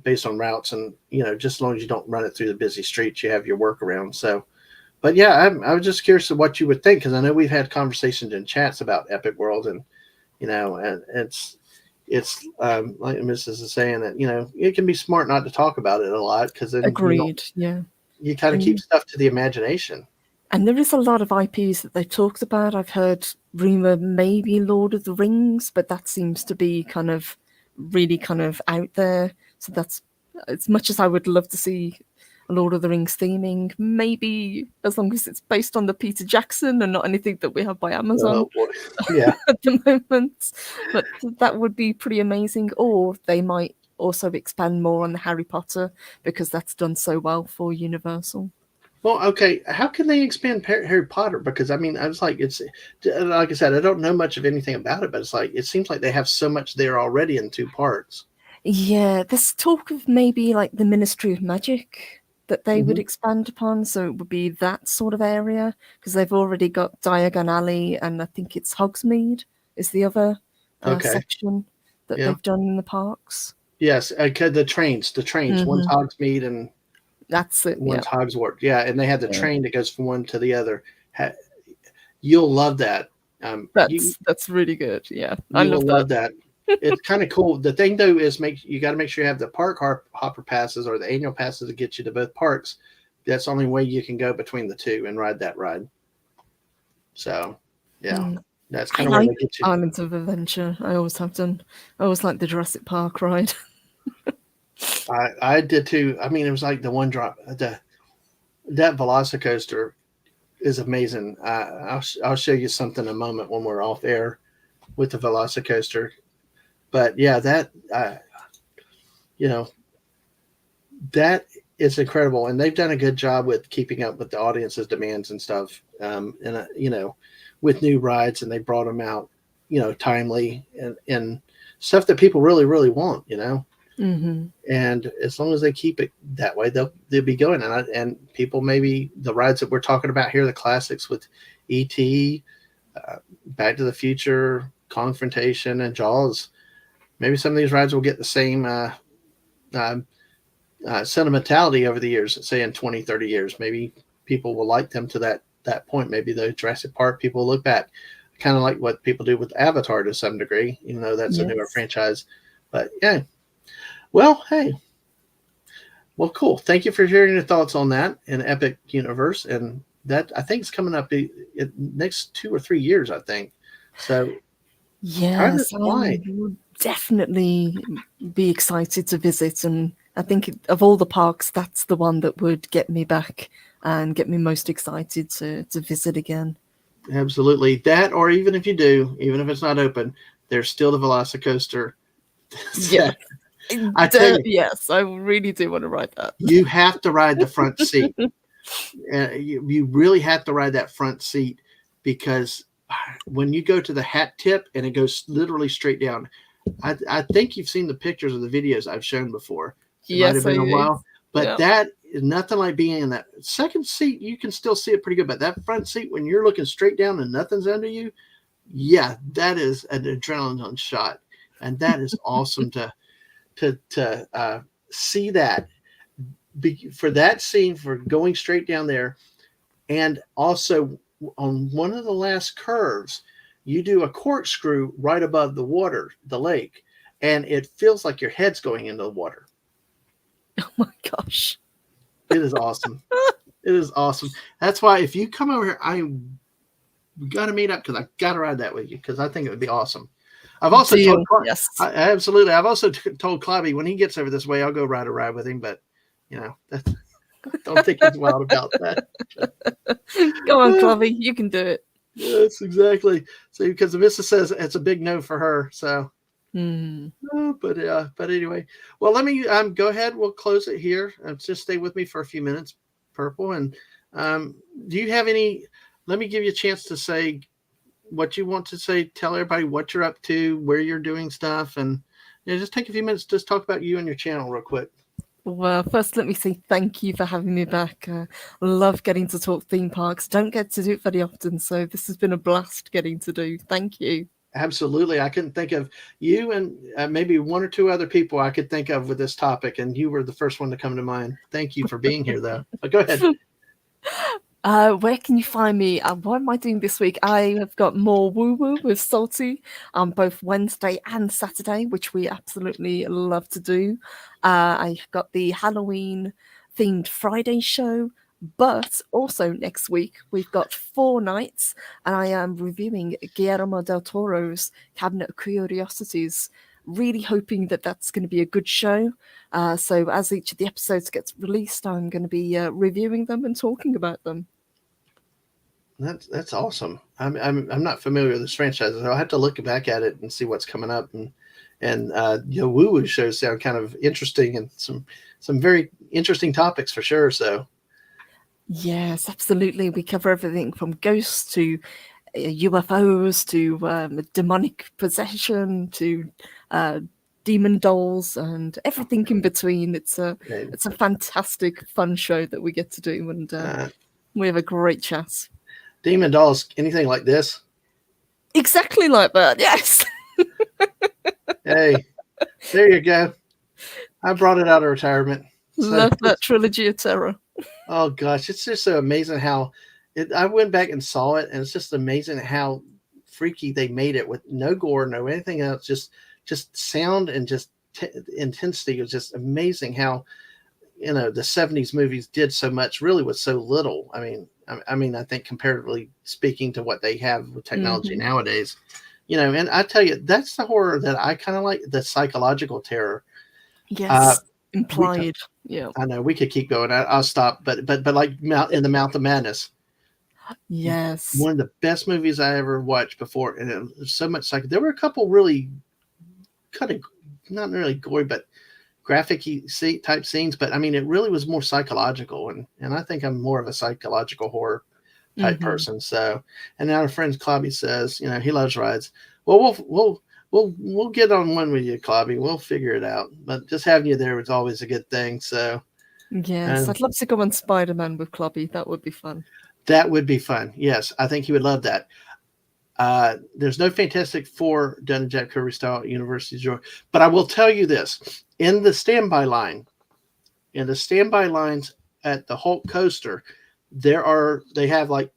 based on routes, and just as long as you don't run it through the busy streets, you have your workaround. So but yeah, I was just curious of what you would think, because I know we've had conversations in chats about Epic World, and it's like Mrs. is saying that it can be smart not to talk about it a lot, because then Agreed. Yeah. you kind of keep And stuff to the imagination. and there is a lot of IPs that they've talked about. I've heard rumor maybe Lord of the Rings, but that seems to be kind of really kind of out there. So that's as much as I would love to see a Lord of the Rings theming, maybe as long as it's based on the Peter Jackson and not anything that we have by Amazon Oh boy, yeah. at the moment. But that would be pretty amazing. Or they might also expand more on the Harry Potter because that's done so well for Universal. Well, okay. How can they expand Harry Potter? Because I mean, I was like, it's like I said, I don't know much of anything about it, but it's like it seems like they have so much there already in two parts. Yeah, there's talk of maybe like the Ministry of Magic. that they would Mhm. expand upon. So it would be that sort of area, because they've already got Diagon Alley, and I think it's Hogsmeade is the other Okay. section that Yeah. they've done in the parks. Yes. The trains. One's Hmm. Hogsmeade and That's it. Yeah. one's Hogsworth. Yeah, and they have the Yeah. train that goes from one to the other. You'll love that. That's really good. Yeah, I You love will that. love that. It's kind of cool. The thing though is you got to make sure you have the hopper passes or the annual passes to get you to both parks. That's the only way you can go between the two and ride that ride. So, yeah, Mm. that's I kind of where like they get you. Islands of Adventure. I always have done. I always like the Jurassic Park ride. I did too. I mean, it was like the one drop. That Velocicoaster is amazing. I'll show you something in a moment when we're off air with the Velocicoaster. But yeah, that you know that is incredible, and they've done a good job with keeping up with the audience's demands and stuff. And with new rides, and they brought them out, timely and stuff that people really really want. Hmm. And as long as they keep it that way, they'll be going. And people, maybe the rides that we're talking about here, the classics with ET, Back to the Future, Confrontation, and Jaws. Maybe some of these rides will get the same uh, sentimentality over the years. Say in 20, 30 years, maybe people will like them to that point. Maybe the Jurassic Park people will look back, kind of like what people do with Avatar to some degree, even though that's a newer Yes. franchise. But yeah, well, hey, well, cool. Thank you for sharing your thoughts on that in Epic Universe, and that I think is coming up in next 2 or 3 years. I think so. Time is Yes, I flying. would definitely be excited to visit, and I think of all the parks, that's the one that would get me back and get me most excited to visit again. Absolutely that, or even if you do, even if it's not open, there's still the Velocicoaster. Yes, I tell you, yes, I really do want to ride that. you have to ride the front seat. You really have to ride that front seat because when you go to the hat tip and it goes literally straight down, I think you've seen the pictures or the videos I've shown before. It might have Yes, I been a do. while, but Yeah. that is nothing like being in that second seat. You can still see it pretty good, but that front seat, when you're looking straight down and nothing's under you, yeah, that is an adrenaline shot, and that is awesome to see that for that scene for going straight down there, and also on one of the last curves, you do a corkscrew right above the water, the lake, and it feels like your head's going into the water. Oh my gosh. It is awesome. It is awesome. That's why if you come over here, I got to meet up because I got to ride that with you because I think it would be awesome. I've also told Deal. Yes. absolutely. I've also told Clobby when he gets over this way, I'll go ride a ride with him. But that's, don't think he's wild about that. Go on, Clovey, you can do it. Yes, exactly. So because the missus says it's a big no for her. So, Hmm. but anyway, well, let me go ahead. We'll close it here. Just stay with me for a few minutes, Purple. And do you have any? Let me give you a chance to say what you want to say. Tell everybody what you're up to, where you're doing stuff, and just take a few minutes. Just talk about you and your channel real quick. Well, first, let me say thank you for having me back. Love getting to talk theme parks. Don't get to do it very often, so this has been a blast getting to do. Thank you. Absolutely. I couldn't think of you and maybe one or two other people I could think of with this topic, and you were the first one to come to mind. Thank you for being here, though. But go ahead. Where can you find me? What am I doing this week? I have got more woo woo with Salty on both Wednesday and Saturday, which we absolutely love to do. I've got the Halloween themed Friday show, but also next week we've got 4 nights, and I am reviewing Guillermo del Toro's Cabinet of Curiosities. Really hoping that that's going to be a good show. So as each of the episodes gets released, I'm going to be reviewing them and talking about them. That's awesome. I'm not familiar with this franchise, so I'll have to look back at it and see what's coming up. And woo woo shows sound kind of interesting and some very interesting topics for sure. So Yes, absolutely. We cover everything from ghosts to UFOs to demonic possession to demon dolls and everything in between. It's a Okay. fantastic, fun show that we get to do, and Uh, we have a great chat. Demon dolls, anything like this? Exactly like that. Yes. Hey, there you go. I brought it out of retirement. So, Love that trilogy of terror. oh gosh, it's just so amazing how it. I went back and saw it, and it's just amazing how freaky they made it with no gore, no anything else, just sound and just intensity. It was just amazing how the '70s movies did so much really with so little. I mean, I think comparatively speaking to what they have with technology Mhm. nowadays, and I tell you, that's the horror that I kind of like, the psychological terror. Uh, Yes. we Implied. Yeah. I know we could keep going. I'll stop, but like in the Mouth of Madness, Yes. one of the best movies I ever watched before, and it was so much like there were a couple really kind of not really gory, but graphic type scenes. But I mean, it really was more psychological, and I think I'm more of a psychological horror type Hmm. person. So, and now our friend Clobby says, he loves rides. Well, we'll get on one with you, Clobby. We'll figure it out. But just having you there was always a good thing. So, Yes. and I'd love to go on Spider-Man with Clubby. That would be fun. that would be fun. Yes, I think he would love that. There's no Fantastic Four done in Jack Kirby style at University Georgia, but I will tell you this: in the standby lines at the Hulk coaster, they have like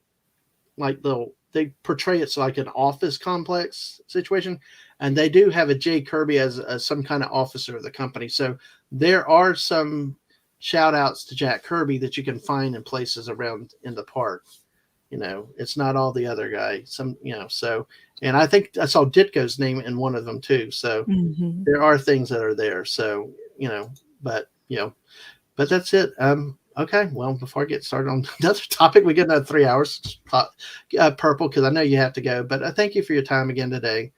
little they portray it's like an office complex situation, and they do have a J Kirby as some kind of officer of the company. So there are some shout outs to Jack Kirby that you can find in places around in the park. It's not all the other guy. So, and I think I saw Ditko's name in one of them too. So Hmm. there are things that are there. So, but that's it. Okay. Well, before I get started on another topic, we get another 3 hours, Purple, because I know you have to go. But thank you for your time again today.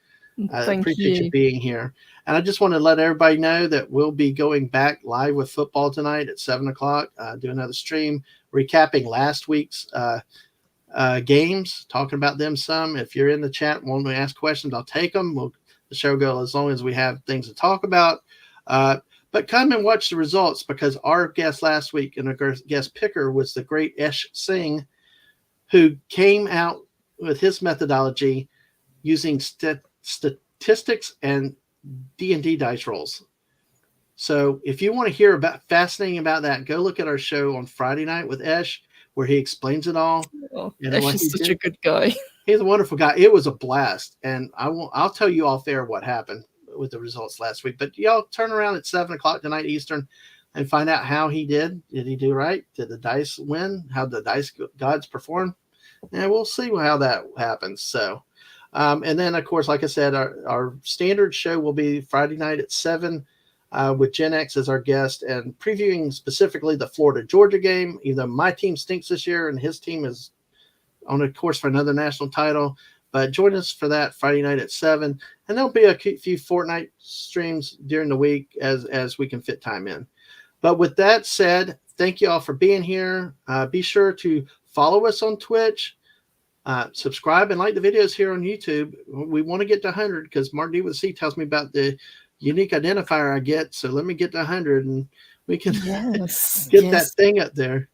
I Thank appreciate you you. being here. And I just want to let everybody know that we'll be going back live with football tonight at 7 o'clock. Do another stream recapping last week's games, talking about them some. If you're in the chat, want to ask questions, I'll take them. The show go as long as we have things to talk about. But come and watch the results, because our guest last week and our guest picker was the great Esh Singh, who came out with his methodology using statistics and D&D dice rolls. So if you want to hear fascinating about that, go look at our show on Friday night with Esh, where he explains it all. Oh, And Ash what is he such a did, good guy. he's a wonderful guy. It was a blast, and I'll tell you off air what happened with the results last week. But y'all turn around at 7 o'clock tonight Eastern and find out how he did. Did he do right? Did the dice win? How the dice gods perform? And we'll see how that happens. So, and then of course, like I said, our standard show will be Friday night at 7. With Gen X as our guest and previewing specifically the Florida Georgia game. Even though my team stinks this year and his team is on a course for another national title. But join us for that Friday night at 7. And there'll be a few Fortnite streams during the week as we can fit time in. But with that said, thank you all for being here. Be sure to follow us on Twitch. Subscribe and like the videos here on YouTube. We want to get to 100 because Mark D with C tells me about the unique identifier I get. So let me get to 100 and we can Yes. get that Yes. thing up there.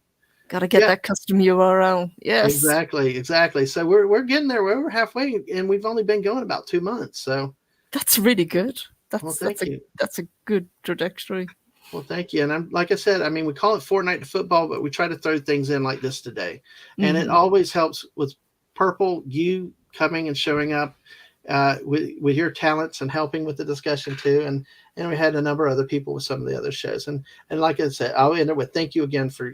Got to get Yeah, that custom URL. Yes. exactly. So we're getting there. We're over halfway, and we've only been going about 2 months. So, That's really good. well, That's thank you. that's a good trajectory. Well, thank you. And I'm like I said, I mean, we call it Fortnite to football, but we try to throw things in like this today, and it Hmm. always helps with Purple, you coming and showing up with your talents and helping with the discussion too. And we had a number of other people with some of the other shows. And like I said, I'll end it with thank you again for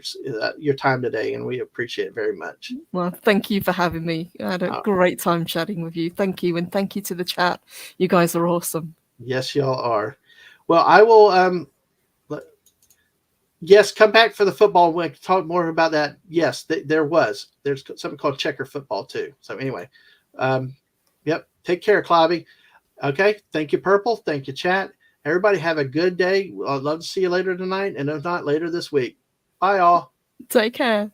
your time today, and we appreciate it very much. Well, thank you for having me. I had a Uh, great time chatting with you. Thank you, and thank you to the chat. You guys are awesome. yes, y'all are. Well, I will. Yes, come back for the football. We'll talk more about that. Yes, there's something called checker football too. So anyway, um, yep. Take care, Clobby. Okay. Thank you, Purple. Thank you, chat. Everybody have a good day. I'd love to see you later tonight, and if not, later this week. Bye, all. Take care.